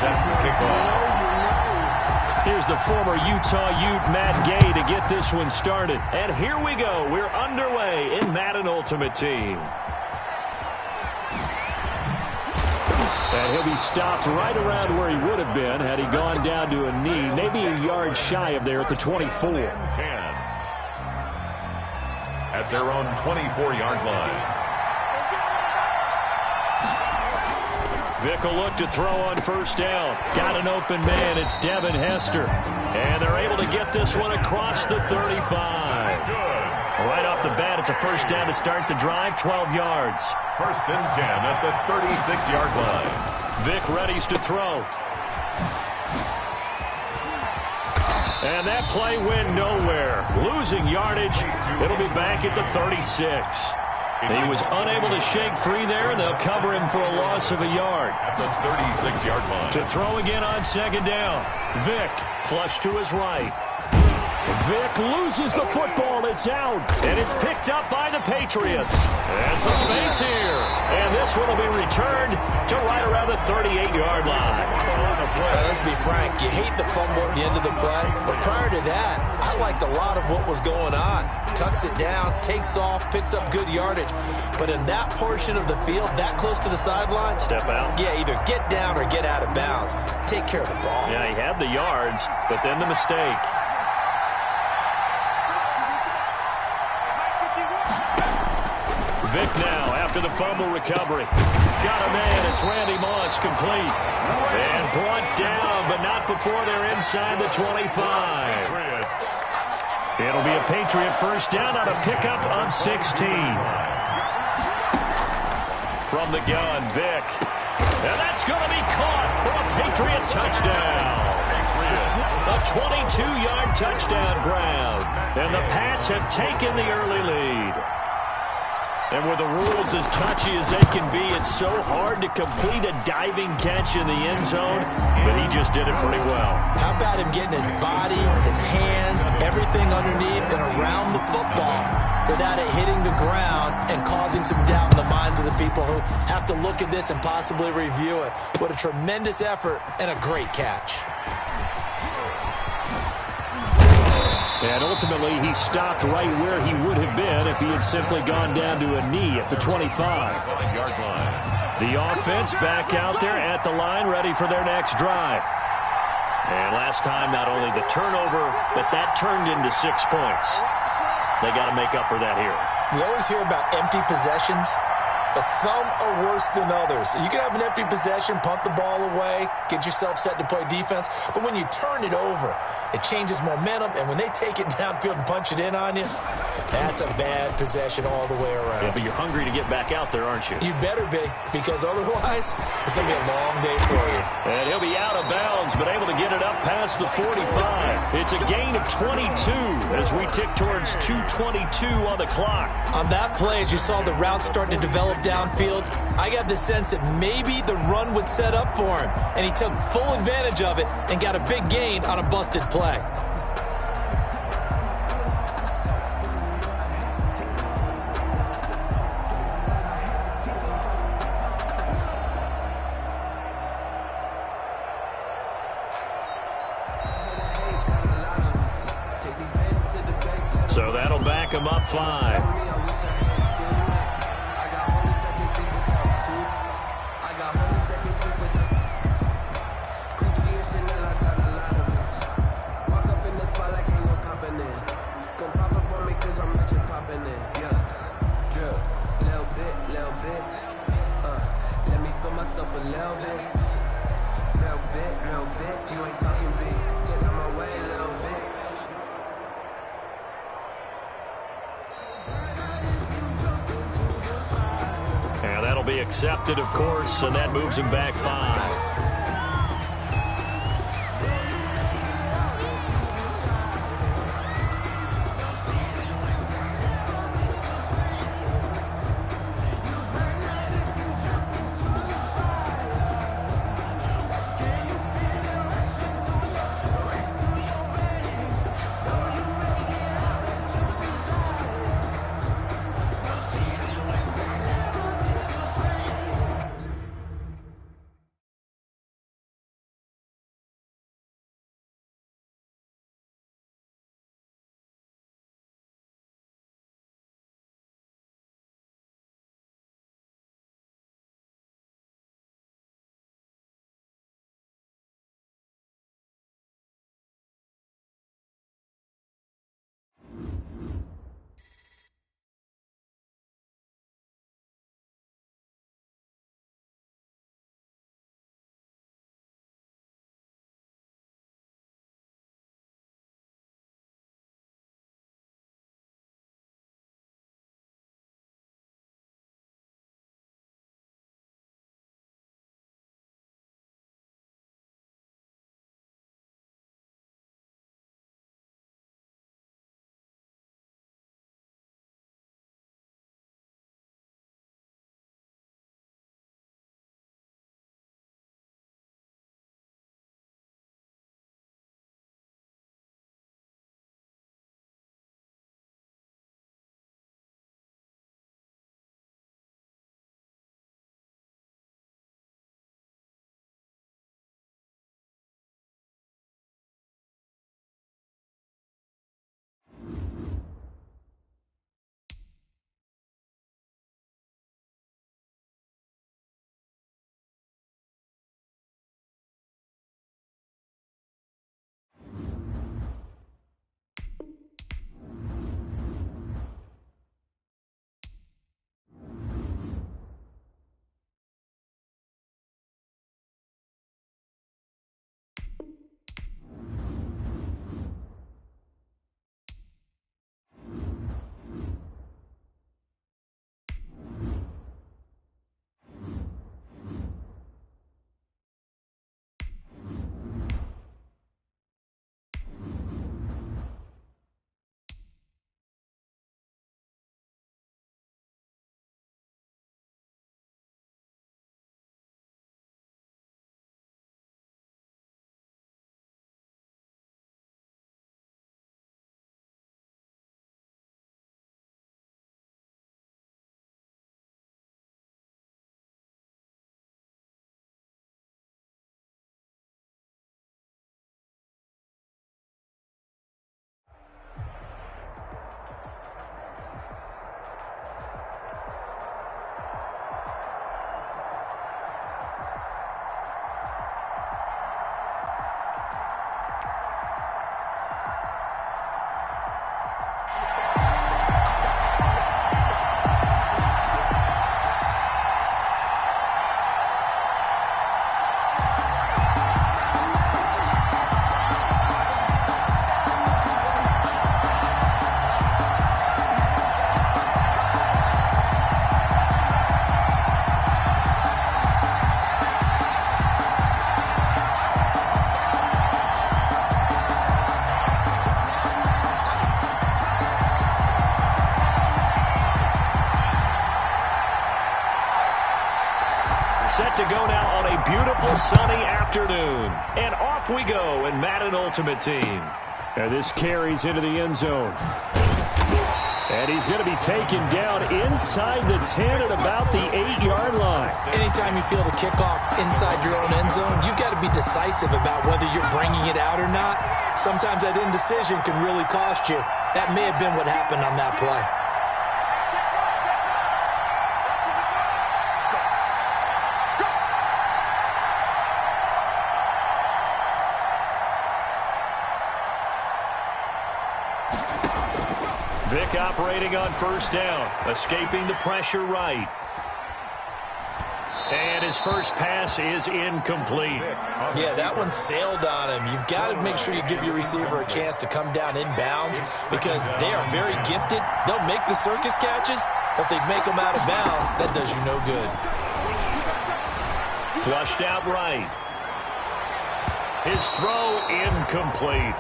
set to kick off. Here's the former Utah Ute, Matt Gay, to get this one started. And here we go. We're underway in Madden Ultimate Team. And he'll be stopped right around where he would have been had he gone down to a knee, maybe a yard shy of there at the 24. 10. At their own 24-yard line. Vick will look to throw on first down. Got an open man. It's Devin Hester. And they're able to get this one across the 35. Right off the bat, it's a first down to start the drive, 12 yards. First and 10 at the 36-yard line. Vick readies to throw. And that play went nowhere. Losing yardage. It'll be back at the 36. He was unable to shake free there, and they'll cover him for a loss of a yard. At the 36-yard line. To throw again on second down. Vick, flush to his right. Vick loses the football. It's out. And it's picked up by the Patriots. And some space here. And this one will be returned to right around the 38-yard line. Let's be frank. You hate the fumble at the end of the play. But prior to that, I liked a lot of what was going on. Tucks it down, takes off, picks up good yardage. But in that portion of the field, that close to the sideline, step out. Yeah, either get down or get out of bounds. Take care of the ball. Yeah, he had the yards, but then the mistake. Vick now after the fumble recovery. Got a man. It's Randy Moss, complete. And brought down, but not before they're inside the 25. It'll be a Patriot first down on a pickup of 16. From the gun, Vick. And that's going to be caught for a Patriot touchdown. A 22-yard touchdown, Brown. And the Pats have taken the early lead. And with the rules as touchy as they can be, it's so hard to complete a diving catch in the end zone, but he just did it pretty well. How about him getting his body, his hands, everything underneath and around the football without it hitting the ground and causing some doubt in the minds of the people who have to look at this and possibly review it. What a tremendous effort and a great catch. And ultimately, he stopped right where he would have been if he had simply gone down to a knee at the 25-yard line. The offense back out there at the line, ready for their next drive. And last time, not only the turnover, but that turned into 6 points. They got to make up for that here. We always hear about empty possessions, but some are worse than others. You can have an empty possession, punt the ball away, get yourself set to play defense, but when you turn it over, it changes momentum, and when they take it downfield and punch it in on you, that's a bad possession all the way around. Yeah, but you're hungry to get back out there, aren't you? You better be, because otherwise, it's going to be a long day for you. And he'll be out of bounds, but able to get it up past the 45. It's a gain of 22 as we tick towards 2:22 on the clock. On that play, as you saw the route start to develop downfield, I got the sense that maybe the run would set up for him, and he took full advantage of it and got a big gain on a busted play. So that'll back him up 5. And that'll be accepted, of course, and that moves him back 5. Set to go now on a beautiful sunny afternoon. And off we go in Madden Ultimate Team. And this carries into the end zone. And he's going to be taken down inside the 10 at about the 8-yard line. Anytime you feel the kickoff inside your own end zone, you've got to be decisive about whether you're bringing it out or not. Sometimes that indecision can really cost you. That may have been what happened on that play. Vick operating on first down, escaping the pressure right. And his first pass is incomplete. Yeah, that one sailed on him. You've got to make sure you give your receiver a chance to come down inbounds because they are very gifted. They'll make the circus catches, but if they make them out of bounds, that does you no good. Flushed out right. His throw incomplete.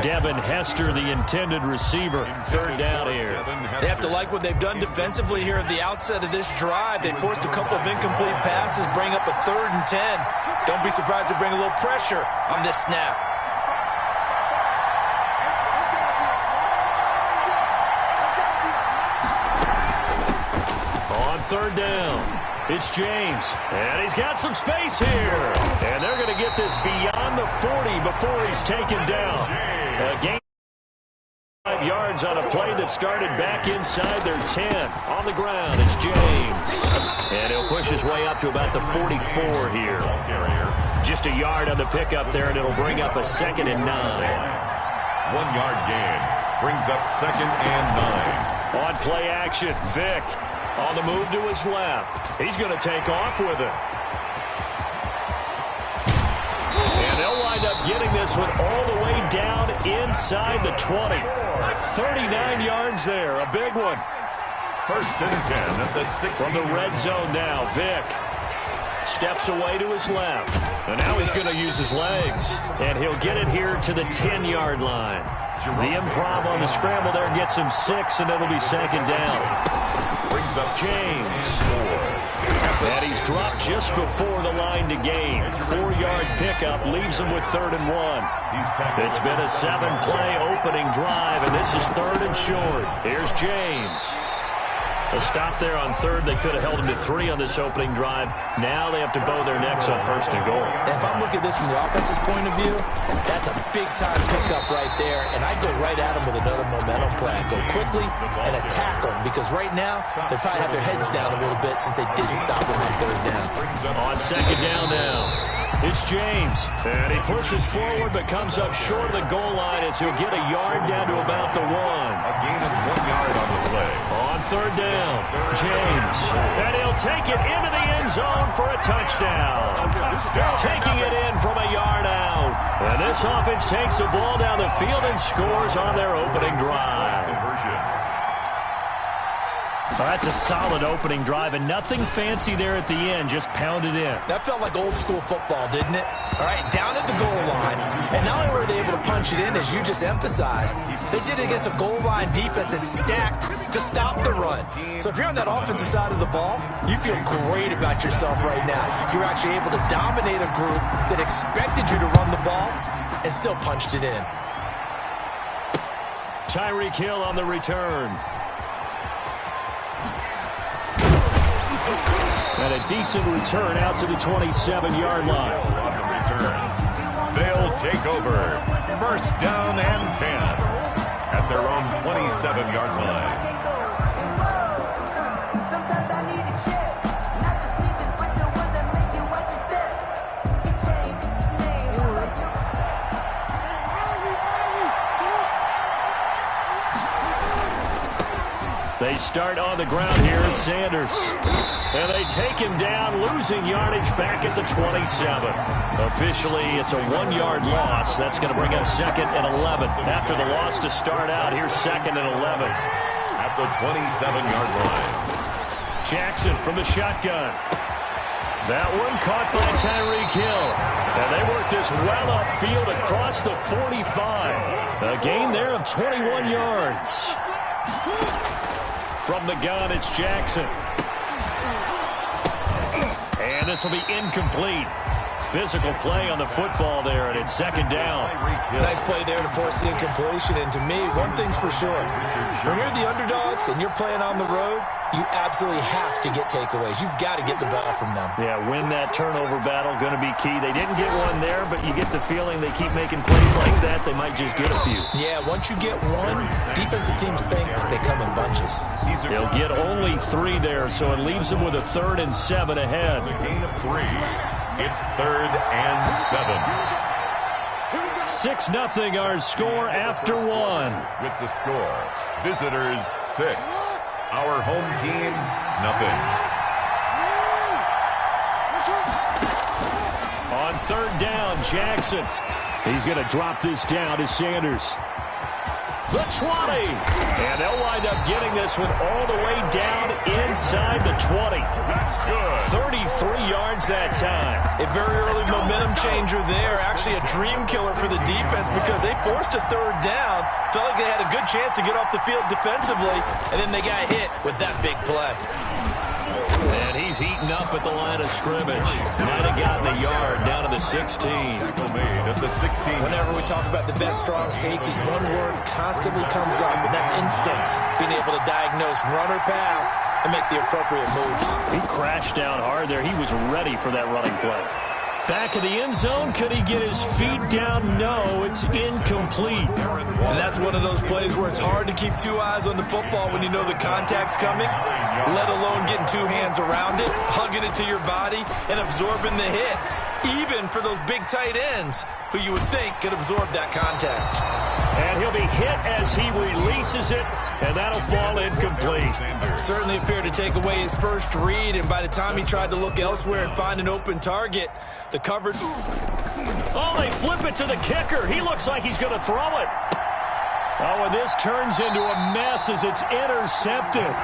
Devin Hester, the intended receiver, third down here. They have to like what they've done defensively here at the outset of this drive. They forced a couple of incomplete passes, bring up a 3rd and 10. Don't be surprised to bring a little pressure on this snap. On third down, it's James, and he's got some space here. And they're going to get this beyond the 40 before he's taken down. A gain 5 yards on a play that started back inside their 10. On the ground, it's James. And he'll push his way up to about the 44 here. Just a yard on the pickup there, and it'll bring up a 2nd and 9. 1-yard gain brings up 2nd and 9. On play action, Vick on the move to his left. He's going to take off with it. And they'll wind up getting this one all the way down inside the 20. 39 yards there, a big one. 1st and 10 at the 6. From the red zone now, Vick steps away to his left. And now he's going to use his legs. And he'll get it here to the 10-yard line. The improv on the scramble there gets him 6, and it'll be 2nd down. Brings up James. And he's dropped just before the line to gain. 4-yard pickup leaves him with 3rd and 1. It's been a 7-play opening drive, and this is 3rd and short. Here's James. A stop there on 3rd. They could have held him to 3 on this opening drive. Now they have to bow their necks on 1st and goal. If I'm looking at this from the offense's point of view, that's a big-time pickup right there, and I go right at him with another momentum play. I go quickly and attack them because right now they probably have their heads down a little bit since they didn't stop him on 3rd down. On 2nd down now, it's James. And he pushes forward but comes up short of the goal line as he'll get a yard down to about the 1. A gain of 1 yard on the play. On 3rd down, James. And he'll take it into the end zone for a touchdown. Taking it in from a yard out. And this offense takes the ball down the field and scores on their opening drive. Well, that's a solid opening drive, and nothing fancy there at the end, just pounded in. That felt like old school football, didn't it? All right, down at the goal line, and not only were they able to punch it in, as you just emphasized, they did it against a goal line defense that's stacked to stop the run. So if you're on that offensive side of the ball, you feel great about yourself right now. You're actually able to dominate a group that expected you to run the ball and still punched it in. Tyreek Hill on the return. And a decent return out to the 27-yard line. On the return, they'll take over. 1st down and 10 at their own 27-yard line. They start on the ground here at Sanders. And they take him down, losing yardage back at the 27. Officially, it's a 1-yard loss. That's going to bring up 2nd and 11. After the loss to start out, here's 2nd and 11. At the 27-yard line. Jackson from the shotgun. That one caught by Tyreek Hill. And they work this well upfield across the 45. A gain there of 21 yards. From the gun, it's Jackson. And this will be incomplete. Physical play on the football there, and it's second down. Nice play there to force the incompletion. And to me, one thing's for sure. When you're the underdogs and you're playing on the road, you absolutely have to get takeaways. You've got to get the ball from them. Yeah, win that turnover battle, going to be key. They didn't get one there, but you get the feeling they keep making plays like that, they might just get a few. Yeah, once you get one, defensive teams think they come in bunches. They'll get only 3 there, so it leaves them with a 3rd and 7 ahead. It's a gain of 3. It's 3rd and 7. 6-0 our score after 1. With the score, visitors 6. Our home team, nothing. On 3rd down, Jackson. He's going to drop this down to Sanders. The 20. And they'll wind up getting this one all the way down inside the 20. That's good. 33 yards that time. A very early momentum changer there. Actually a dream killer for the defense because they forced a 3rd down. Felt like they had a good chance to get off the field defensively, and then they got hit with that big play. And he's heating up at the line of scrimmage. Might have gotten a yard down to the 16. Tackle made at the 16. Whenever we talk about the best strong safeties, one word constantly comes up, and that's instincts. Being able to diagnose run or pass and make the appropriate moves. He crashed down hard there. He was ready for that running play. Back of the end zone. Could he get his feet down? No, it's incomplete. And that's one of those plays where it's hard to keep 2 eyes on the football when you know the contact's coming, let alone getting 2 hands around it, hugging it to your body, and absorbing the hit. Even for those big tight ends who you would think could absorb that contact. And he'll be hit as he releases it, and that'll fall incomplete. Certainly appeared to take away his first read, and by the time he tried to look elsewhere and find an open target, the coverage... Oh, they flip it to the kicker. He looks like he's going to throw it. Oh, and this turns into a mess as it's intercepted.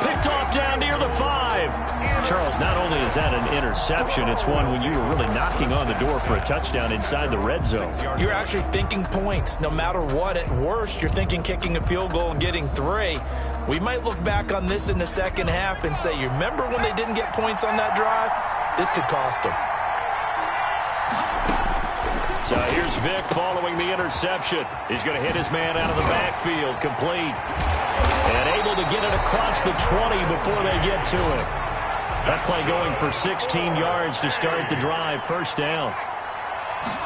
Picked off down near the 5. Charles, not only is that an interception, it's one when you were really knocking on the door for a touchdown inside the red zone. You're actually thinking points. No matter what, at worst, you're thinking kicking a field goal and getting 3. We might look back on this in the second half and say, you remember when they didn't get points on that drive? This could cost them. So here's Vick following the interception. He's going to hit his man out of the backfield, complete. And able to get it across the 20 before they get to it. That play going for 16 yards to start the drive. First down.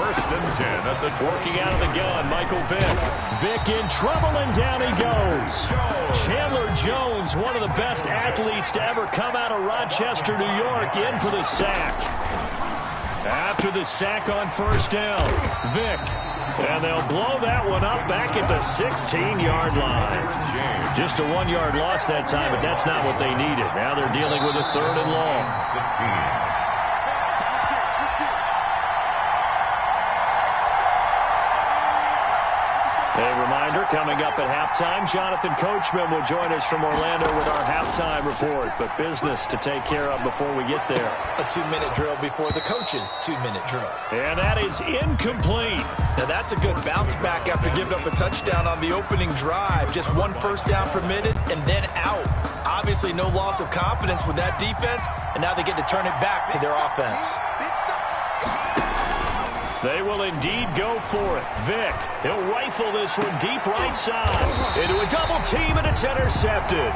1st and 10 at the 20. Working out of the gun, Michael Vick. Vick in trouble, and down he goes. Chandler Jones, one of the best athletes to ever come out of Rochester, New York, in for the sack. After the sack on first down, Vick. And they'll blow that one up back at the 16-yard line. Just a 1-yard loss that time, but that's not what they needed. Now they're dealing with a 3rd and long. 16. A reminder, coming up at halftime, Jonathan Coachman will join us from Orlando with our halftime report. But business to take care of before we get there. A 2-minute drill before the coach's 2-minute drill. And that is incomplete. Now that's a good bounce back after giving up a touchdown on the opening drive. Just 1 first down permitted and then out. Obviously no loss of confidence with that defense, and now they get to turn it back to their offense. They will indeed go for it. Vick, he'll rifle this one deep right side. Into a double team, and it's intercepted.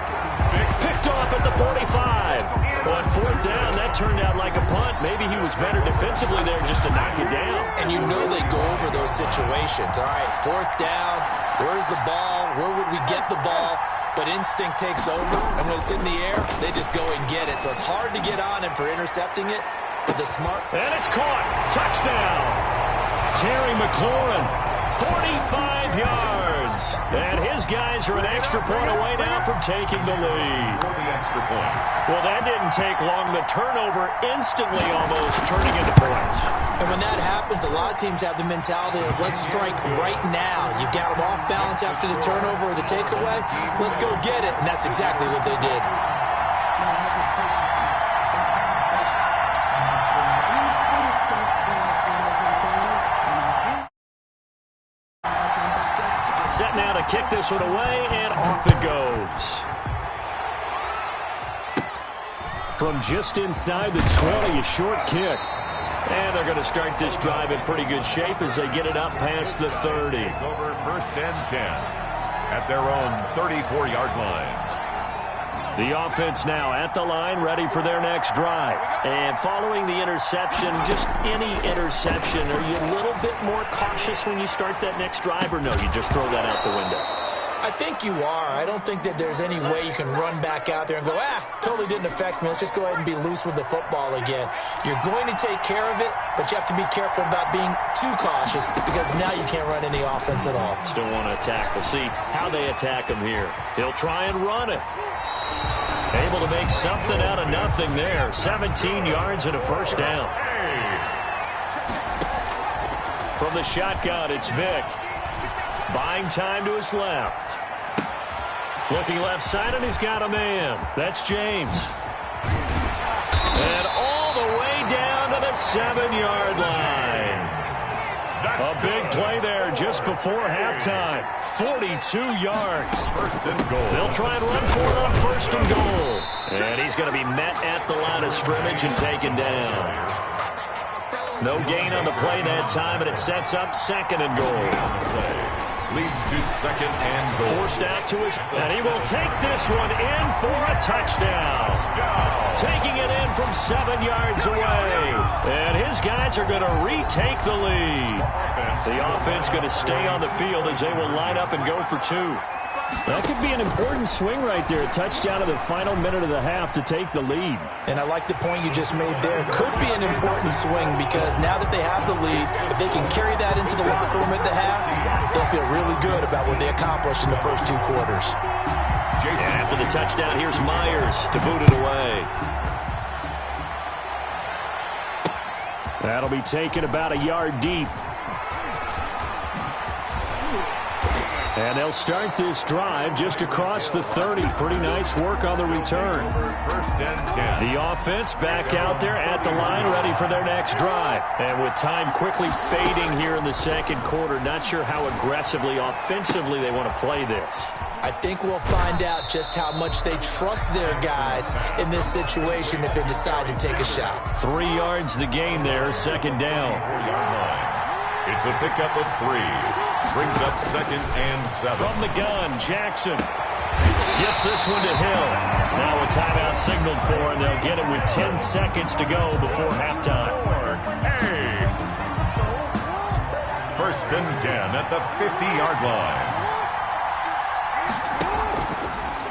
Picked off at the 45. On 4th down, that turned out like a punt. Maybe he was better defensively there just to knock it down. And you know they go over those situations. All right, 4th down, where's the ball? Where would we get the ball? But instinct takes over, and when it's in the air, they just go and get it. So it's hard to get on him for intercepting it. But the smart... And it's caught. Touchdown. Terry McLaurin, 45 yards. And his guys are an extra point away now from taking the lead. For the extra point. Well, that didn't take long. The turnover instantly almost turning into points. And when that happens, a lot of teams have the mentality of let's strike right now. You've got them off balance after the turnover or the takeaway. Let's go get it. And that's exactly what they did. Set now to kick this one away, and off it goes. From just inside the 20, a short kick. And they're going to start this drive in pretty good shape as they get it up past the 30. Over 1st and 10 at their own 34-yard line. The offense now at the line, ready for their next drive. And following the interception, just any interception, are you a little bit more cautious when you start that next drive, or no, you just throw that out the window? I think you are. I don't think that there's any way you can run back out there and go, totally didn't affect me. Let's just go ahead and be loose with the football again. You're going to take care of it, but you have to be careful about being too cautious because now you can't run any offense at all. Still want to attack. We'll see how they attack him here. He'll try and run it. Able to make something out of nothing there. 17 yards and a first down. From the shotgun, it's Vick. Buying time to his left. Looking left side, and he's got a man. That's James. And all the way down to the 7-yard line. A big play there just before halftime. 42 yards. First and goal. They'll try and run for it on 1st and goal. And he's going to be met at the line of scrimmage and taken down. No gain on the play that time, and it sets up 2nd and goal. Leads to 2nd and goal. Forced out to his, and he will take this one in for a touchdown. Taking it in from 7 yards away. And his guys are going to retake the lead. The offense going to stay on the field as they will line up and go for 2. That could be an important swing right there. Touchdown in the final minute of the half to take the lead. And I like the point you just made there. Could be an important swing because now that they have the lead, if they can carry that into the locker room at the half, they'll feel really good about what they accomplished in the first 2 quarters. And after the touchdown, here's Myers to boot it away. That'll be taken about a yard deep. And they'll start this drive just across the 30. Pretty nice work on the return. 1st and 10. The offense back out there at the line, ready for their next drive. And with time quickly fading here in the 2nd quarter, not sure how aggressively, offensively they want to play this. I think we'll find out just how much they trust their guys in this situation if they decide to take a shot. 3 yards the gain there, 2nd down. It's a pickup of 3. Brings up 2nd and 7. From the gun, Jackson gets this one to Hill. Now a timeout signaled for, and they'll get it with 10 seconds to go before halftime. 1st and 10 at the 50-yard line.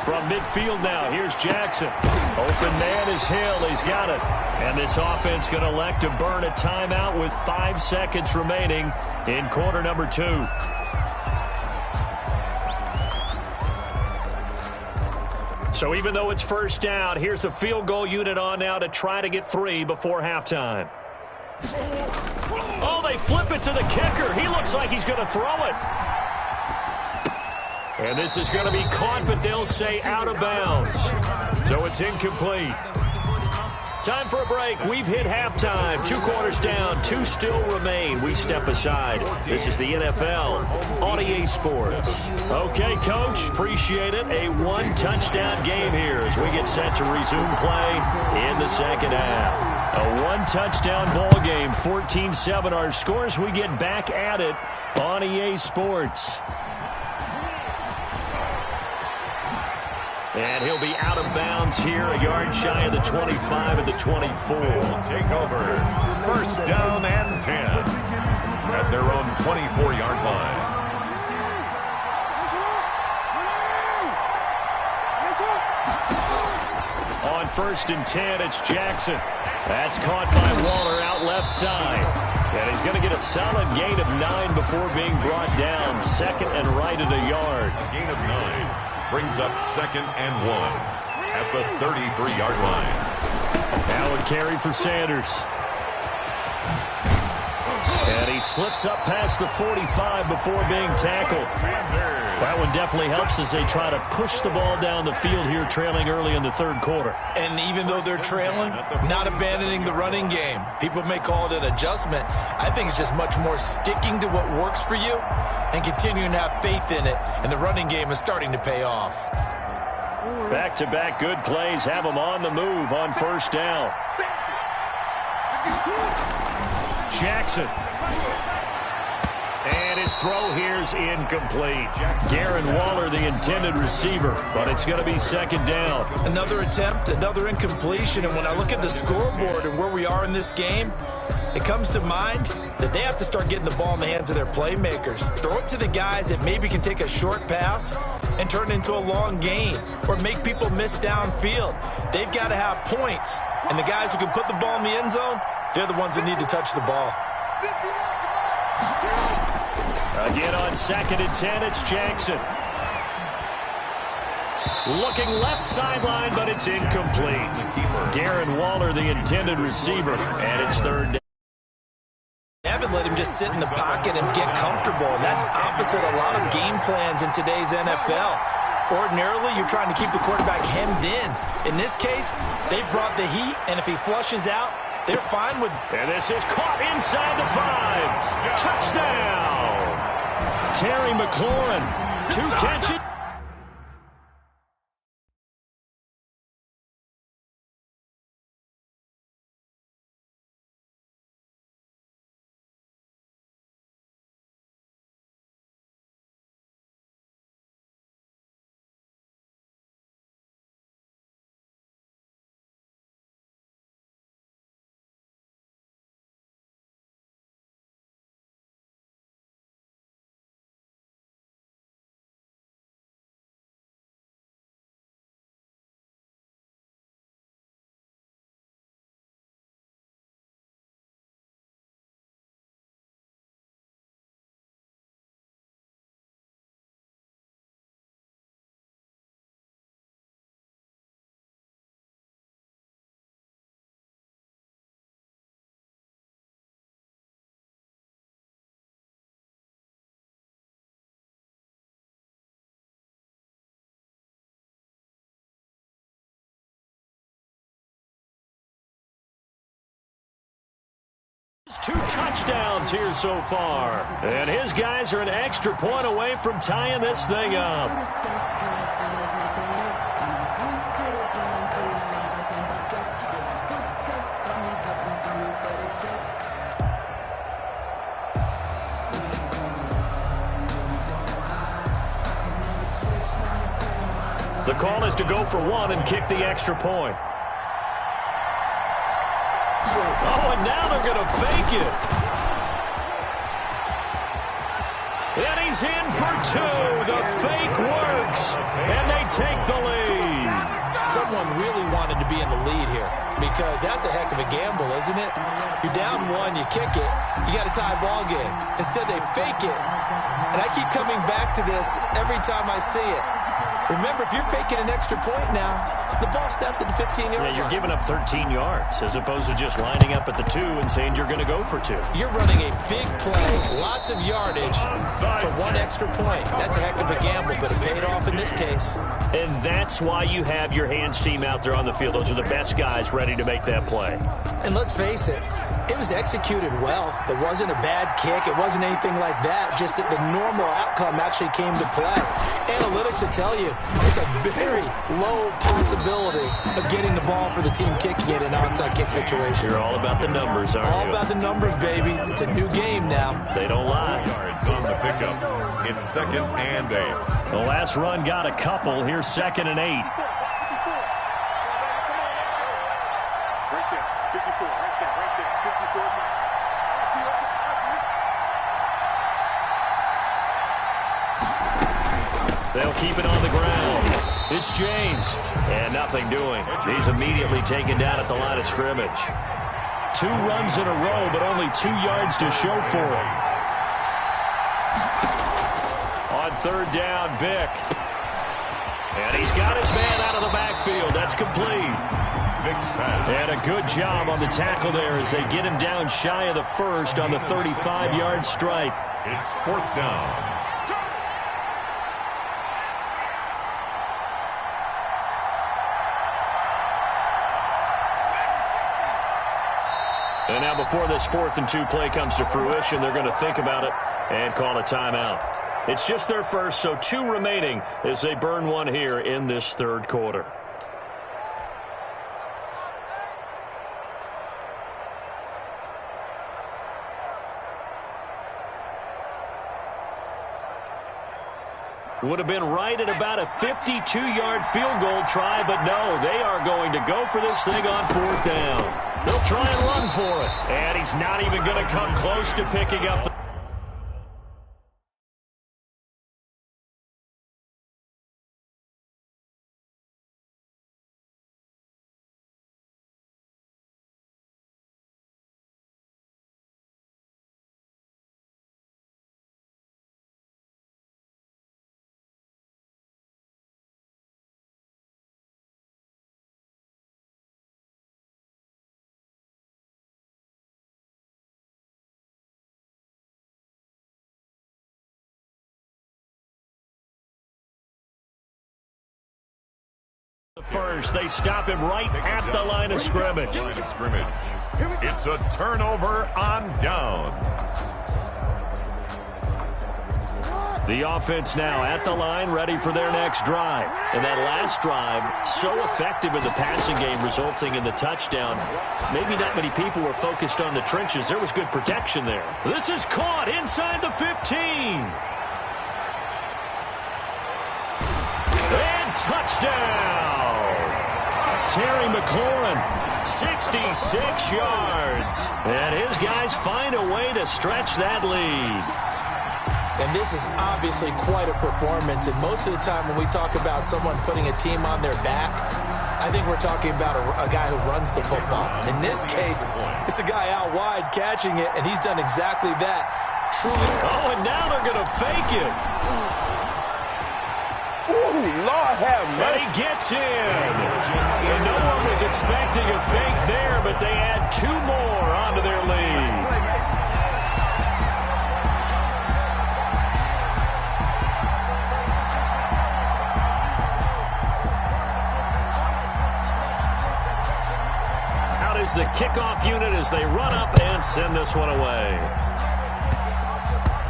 From midfield now, here's Jackson. Open man is Hill. He's got it. And this offense going to elect to burn a timeout with 5 seconds remaining in quarter number 2. So even though it's 1st down, here's the field goal unit on now to try to get 3 before halftime. Oh, they flip it to the kicker. He looks like he's going to throw it. And this is going to be caught, but they'll say out of bounds. So it's incomplete. Time for a break. We've hit halftime. 2 quarters down. 2 still remain. We step aside. This is the NFL on EA Sports. Okay, Coach. Appreciate it. A 1-touchdown game here as we get set to resume play in the 2nd half. A 1-touchdown ball game. 14-7 our scores. We get back at it on EA Sports. And he'll be out of bounds here, a yard shy of the 25 at the 24. Take over. 1st down and 10 at their own 24-yard line. On 1st and 10, it's Jackson. That's caught by Waller out left side. And he's going to get a solid gain of 9 before being brought down. 2nd and right at a yard. A gain of 9. Brings up 2nd and 1 at the 33-yard line. Now a carry for Sanders. And he slips up past the 45 before being tackled. That one definitely helps as they try to push the ball down the field here, trailing early in the 3rd quarter. And even though they're trailing, not abandoning the running game. People may call it an adjustment. I think it's just much more sticking to what works for you and continuing to have faith in it. And the running game is starting to pay off. Back-to-back good plays have them on the move on first down. Jackson. And his throw here's incomplete. Darren Waller, the intended receiver, but it's going to be second down. Another attempt, another incompletion, and when I look at the scoreboard and where we are in this game, it comes to mind that they have to start getting the ball in the hands of their playmakers. Throw it to the guys that maybe can take a short pass and turn it into a long gain or make people miss downfield. They've got to have points, and the guys who can put the ball in the end zone, they're the ones that need to touch the ball. Again on 2nd and 10, it's Jackson. Looking left sideline, but it's incomplete. Darren Waller, the intended receiver, and it's third down. They haven't let him just sit in the pocket and get comfortable, and that's opposite a lot of game plans in today's NFL. Ordinarily, you're trying to keep the quarterback hemmed in. In this case, they brought the heat, and if he flushes out, they're fine with it. And this is caught inside the 5. Touchdown! Terry McLaurin, 2 catches. Two touchdowns here so far. And his guys are an extra point away from tying this thing up. The call is to go for 1 and kick the extra point. Oh, and now they're going to fake it. And he's in for 2. The fake works. And they take the lead. Someone really wanted to be in the lead here because that's a heck of a gamble, isn't it? You're down 1, you kick it, you got a tie ball game. Instead, they fake it. And I keep coming back to this every time I see it. Remember, if you're faking an extra point now, the ball stepped at the 15-yard line. Yeah, you're giving up 13 yards as opposed to just lining up at the 2 and saying you're going to go for 2. You're running a big play, lots of yardage for 1 extra point. That's a heck of a gamble, but it paid off in this case. And that's why you have your hands team out there on the field. Those are the best guys ready to make that play. And let's face it, it was executed well. It wasn't a bad kick. It wasn't anything like that. Just that the normal outcome actually came to play. Analytics will tell you it's a very low possibility of getting the ball for the team kicking it in an onside kick situation. You're all about the numbers, aren't you? All about the numbers, baby. It's a new game now. They don't lie. Yards on the pickup. It's 2nd and 8. The last run got a couple. Here's 2nd and 8. They'll keep it on the ground. It's James. And nothing doing. He's immediately taken down at the line of scrimmage. 2 runs in a row, but only 2 yards to show for it. On 3rd down, Vick. And he's got his man out of the backfield. That's complete. Vick's pass. And a good job on the tackle there as they get him down shy of the 1st on the 35-yard stripe. It's 4th down. And now before this 4th and 2 play comes to fruition, they're going to think about it and call a timeout. It's just their first, so 2 remaining as they burn one here in this third quarter. Would have been right at about a 52-yard field goal try, but no, they are going to go for this thing on 4th down. They'll try and run for it, and he's not even going to come close to picking up the first. They stop him right at the line of scrimmage. It's a turnover on downs. The offense now at the line, ready for their next drive. And that last drive, so effective in the passing game, resulting in the touchdown. Maybe not many people were focused on the trenches. There was good protection there. This is caught inside the 15. And touchdown! Terry McLaurin, 66 yards. And his guys find a way to stretch that lead. And this is obviously quite a performance. And most of the time when we talk about someone putting a team on their back, I think we're talking about a guy who runs the football. In this case, it's a guy out wide catching it, and he's done exactly that. Truly. Oh, and now they're going to fake it. Ooh, Lord have mercy. And he gets in. And no one was expecting a fake there, but they add 2 more onto their lead. Out is the kickoff unit as they run up and send this one away.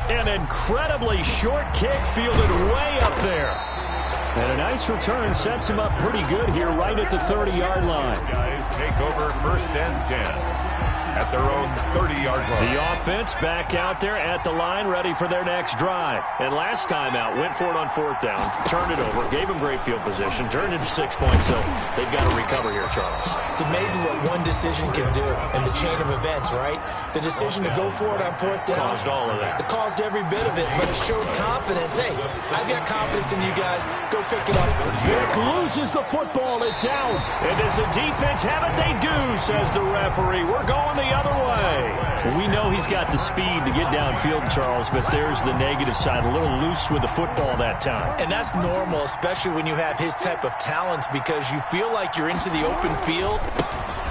An incredibly short kick fielded way up there. And a nice return sets him up pretty good here right at the 30-yard line. Guys take over 1st and 10 at their own 30-yard line. The offense back out there at the line, ready for their next drive. And last time out, went for it on 4th down, turned it over, gave them great field position, turned into 6 points, so they've got to recover here, Charles. It's amazing what one decision can do in the chain of events, right? The decision to go for it on 4th down. Caused all of that. It caused every bit of it, but it showed confidence. Hey, I've got confidence in you guys. Go pick it up. Vic loses the football. It's out. And does the defense have it? They do, says the referee. We're going the other way. We know he's got the speed to get downfield, Charles, but there's the negative side. A little loose with the football that time. And that's normal, especially when you have his type of talents, because you feel like you're into the open field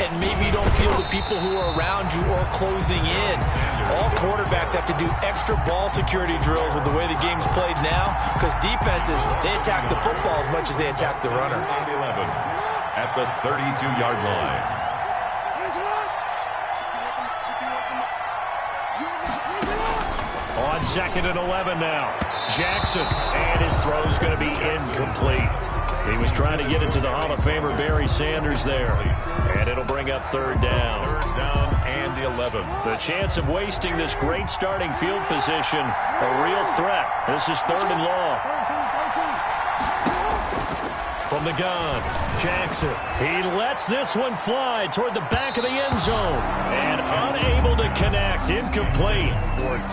and maybe you don't feel the people who are around you or closing in. All quarterbacks have to do extra ball security drills with the way the game's played now, because defenses, they attack the football as much as they attack the runner. 11 at the 32-yard line. On 2nd and 11 now. Jackson, and his throw's going to be incomplete. He was trying to get it to the Hall of Famer Barry Sanders there. And it'll bring up 3rd down. 3rd down and 11. The chance of wasting this great starting field position, a real threat. This is 3rd and long. From the gun, Jackson. He lets this one fly toward the back of the end zone. And unable to connect. Incomplete.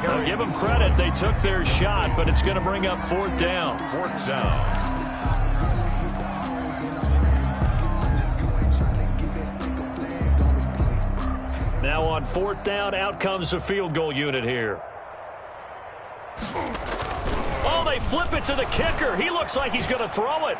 I'll give them credit. They took their shot, but it's going to bring up 4th down. 4th down. Now on 4th down, out comes the field goal unit here. Oh, they flip it to the kicker. He looks like he's going to throw it.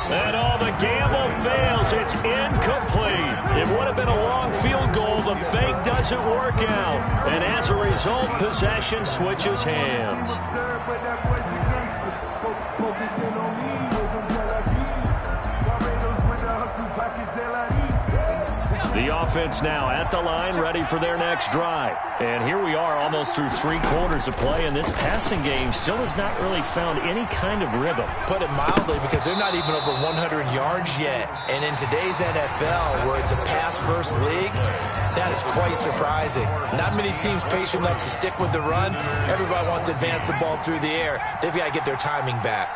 And all the gamble fails. It's incomplete. It would have been a long field goal. The fake doesn't work out. And as a result, possession switches hands. The offense now at the line, ready for their next drive. And here we are almost through 3 quarters of play, and this passing game still has not really found any kind of rhythm. Put it mildly, because they're not even over 100 yards yet. And in today's NFL, where it's a pass-first league, that is quite surprising. Not many teams patient enough to stick with the run. Everybody wants to advance the ball through the air. They've got to get their timing back.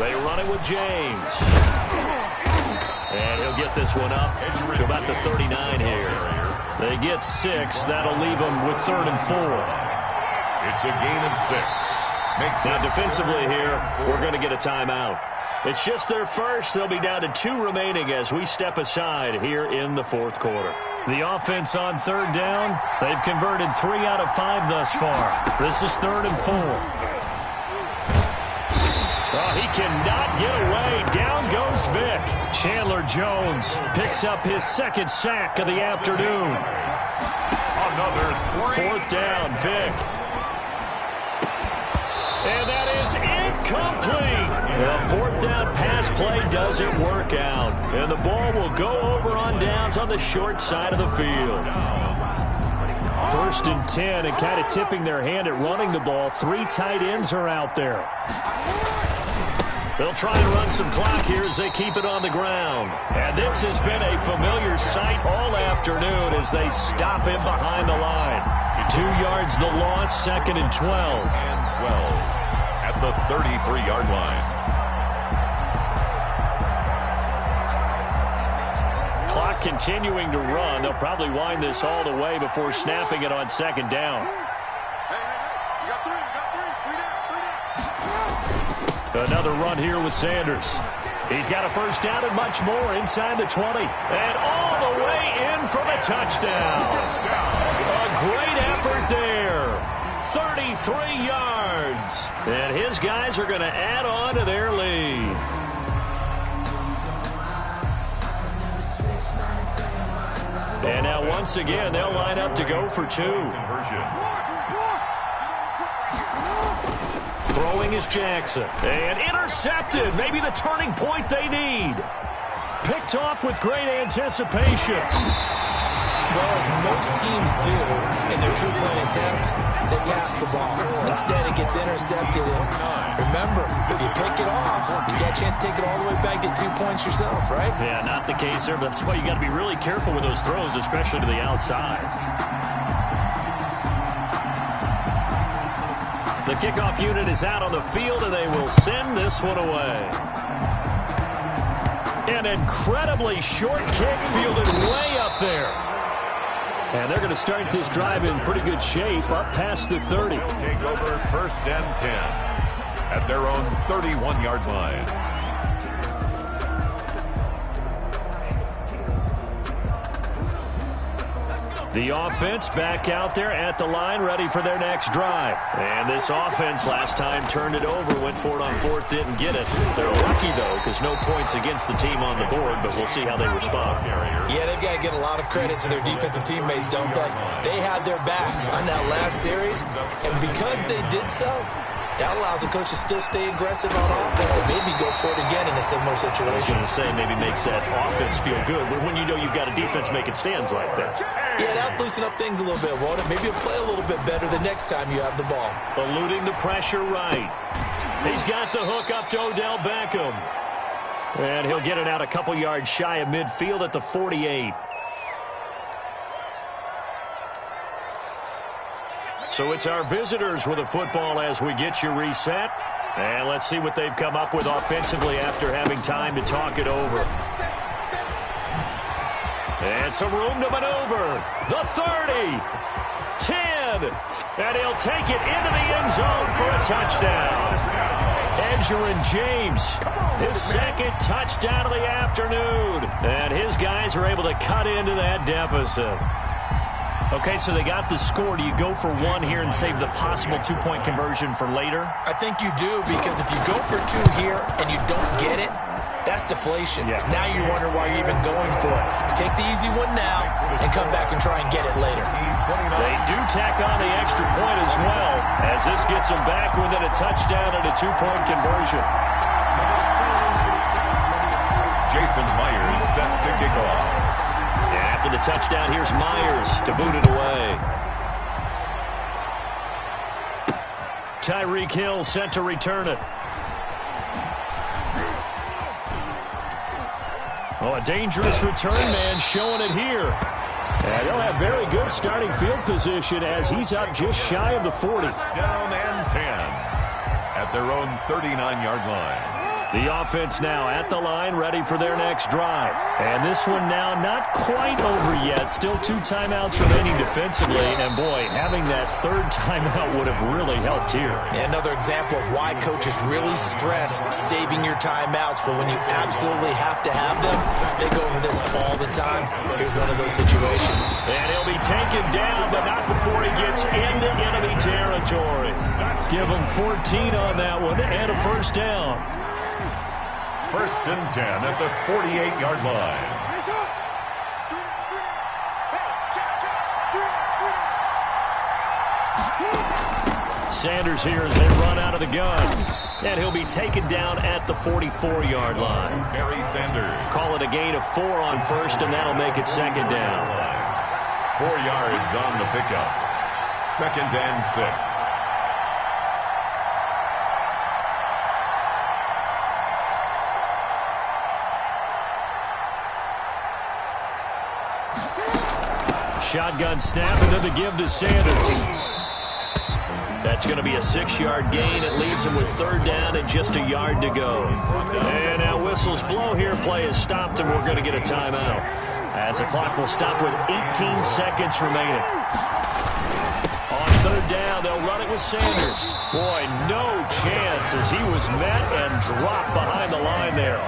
They run it with James. And he'll get this one up to about the 39 here. They get 6. That'll leave them with 3rd and 4. It's a gain of 6. Now defensively here, we're going to get a timeout. It's just their first. They'll be down to 2 remaining as we step aside here in the 4th quarter. The offense on 3rd down. They've converted 3 out of 5 thus far. This is 3rd and 4. Oh, he cannot get away. Down goes Vick. Chandler Jones picks up his 2nd sack of the afternoon. Another 4th down, Vick. And that is incomplete. The 4th down pass play doesn't work out. And the ball will go over on downs on the short side of the field. 1st and 10, and kind of tipping their hand at running the ball. 3 tight ends are out there. They'll try and run some clock here as they keep it on the ground. And this has been a familiar sight all afternoon as they stop him behind the line. 2 yards the loss, 2nd and 12. And 12 at the 33-yard line. Clock continuing to run. They'll probably wind this all the way before snapping it on 2nd down. Another run here with Sanders. He's got a 1st down and much more inside the 20. And all the way in for the touchdown. A great effort there. 33 yards. And his guys are going to add on to their lead. And now once again, they'll line up to go for 2. Throwing is Jackson. And intercepted. Maybe the turning point they need. Picked off with great anticipation. Well, as most teams do in their 2-point attempt, they pass the ball. Instead, it gets intercepted. And remember, if you pick it off, you got a chance to take it all the way back, get 2 points yourself, right? Yeah, not the case there. But that's why you got to be really careful with those throws, especially to the outside. The kickoff unit is out on the field, and they will send this one away. An incredibly short kick fielded way up there. And they're going to start this drive in pretty good shape, up past the 30. Take over 1st and 10 at their own 31-yard line. The offense back out there at the line, ready for their next drive. And this offense last time turned it over, went for it on 4th, didn't get it. They're lucky, though, because no points against the team on the board, but we'll see how they respond. Yeah, they've got to give a lot of credit to their defensive teammates, don't they? They had their backs on that last series, and because they did so, that allows the coach to still stay aggressive on offense and maybe go for it again in a similar situation. I was going to say maybe makes that offense feel good, but when you know you've got a defense making stands like that. Yeah, that'll loosen up things a little bit, won't it? Maybe you'll play a little bit better the next time you have the ball. Eluding the pressure right. He's got the hook up to Odell Beckham. And he'll get it out a couple yards shy of midfield at the 48. So it's our visitors with a football as we get you reset. And let's see what they've come up with offensively after having time to talk it over. And some room to maneuver. The 30. 10. And he'll take it into the end zone for a touchdown. Edgerrin James, his 2nd touchdown of the afternoon. And his guys are able to cut into that deficit. Okay, so they got the score. Do you go for 1 here and save the possible 2-point conversion for later? I think you do, because if you go for 2 here and you don't get it, that's deflation. Yeah. Now you wonder why you're even going for it. Take the easy one now and come back and try and get it later. They do tack on the extra point as well, as this gets them back within a touchdown and a 2-point conversion. Jason Myers set to kick off. After the touchdown, here's Myers to boot it away. Tyreek Hill set to return it. Oh, a dangerous return man showing it here. And they'll have very good starting field position as he's up just shy of the 40. Down and 10 at their own 39-yard line. The offense now at the line, ready for their next drive. And this one now not quite over yet. Still 2 timeouts remaining defensively. And, boy, having that third timeout would have really helped here. And another example of why coaches really stress saving your timeouts for when you absolutely have to have them. They go over this all the time. Here's one of those situations. And he'll be taken down, but not before he gets into enemy territory. Give him 14 on that one and a first down. First and 10 at the 48-yard line. Sanders here as they run out of the gun. And he'll be taken down at the 44-yard line. Barry Sanders. Call it a gain of 4 on first, and that'll make it second down. 4 yards on the pickup. Second and 6. Shotgun snap and then the give to Sanders. That's going to be a 6-yard gain. It leaves him with third down and just a yard to go. And now whistles blow here. Play is stopped, and we're going to get a timeout. As the clock will stop with 18 seconds remaining. On third down, they'll run it with Sanders. Boy, no chance as he was met and dropped behind the line there.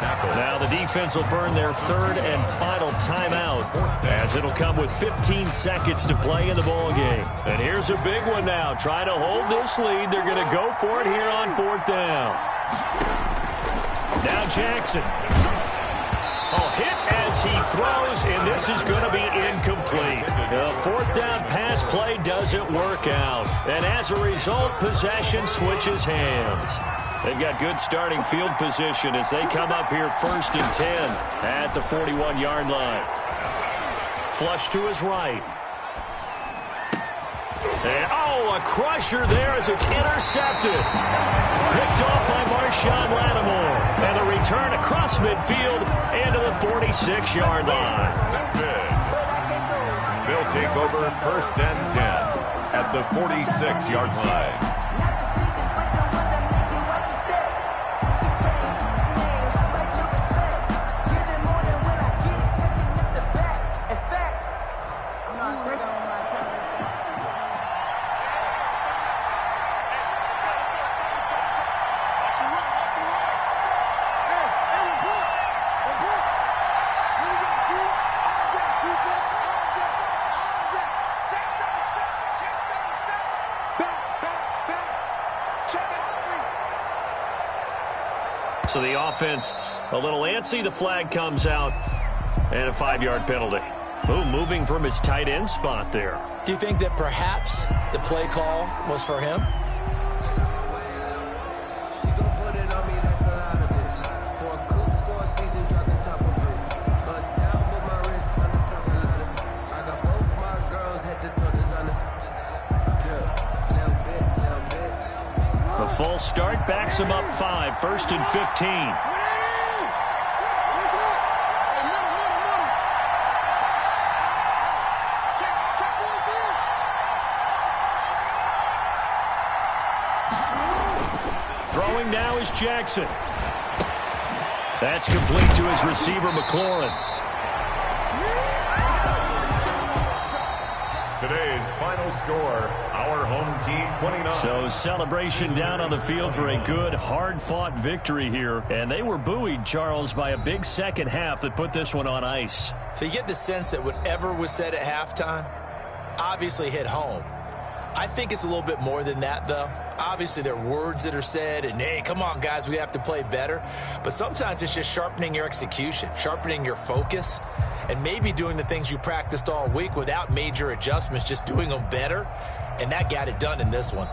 Now the defense will burn their third and final timeout as it'll come with 15 seconds to play in the ball game. And here's a big one now. Trying to hold this lead. They're going to go for it here on fourth down. Now Jackson. Oh, hit as he throws, and this is going to be incomplete. The fourth down pass play doesn't work out. And as a result, possession switches hands. They've got good starting field position as they come up here first and 10 at the 41-yard line. Flush to his right. And, oh, a crusher there as it's intercepted. Picked off by Marshawn Lattimore. And a return across midfield into the 46-yard line. They'll take over first and 10 at the 46-yard line. So the offense a little antsy. The flag comes out and a 5-yard penalty. Ooh, moving from his tight end spot there. Do you think that perhaps the play call was for him? The false start backs him up 5, first and 15. Throwing now is Jackson. That's complete to his receiver, McLaurin. Today's final score, our home team 29. So celebration down on the field for a good, hard-fought victory here. And they were buoyed, Charles, by a big second half that put this one on ice. So you get the sense that whatever was said at halftime obviously hit home. I think it's a little bit more than that, though. Obviously, there are words that are said, and, hey, come on, guys, we have to play better. But sometimes it's just sharpening your execution, sharpening your focus, and maybe doing the things you practiced all week without major adjustments, just doing them better. And that got it done in this one.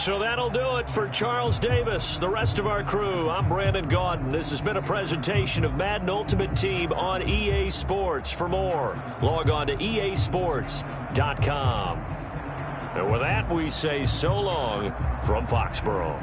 So that'll do it for Charles Davis, the rest of our crew. I'm Brandon Gaudin. This has been a presentation of Madden Ultimate Team on EA Sports. For more, log on to easports.com. And with that, we say so long from Foxborough.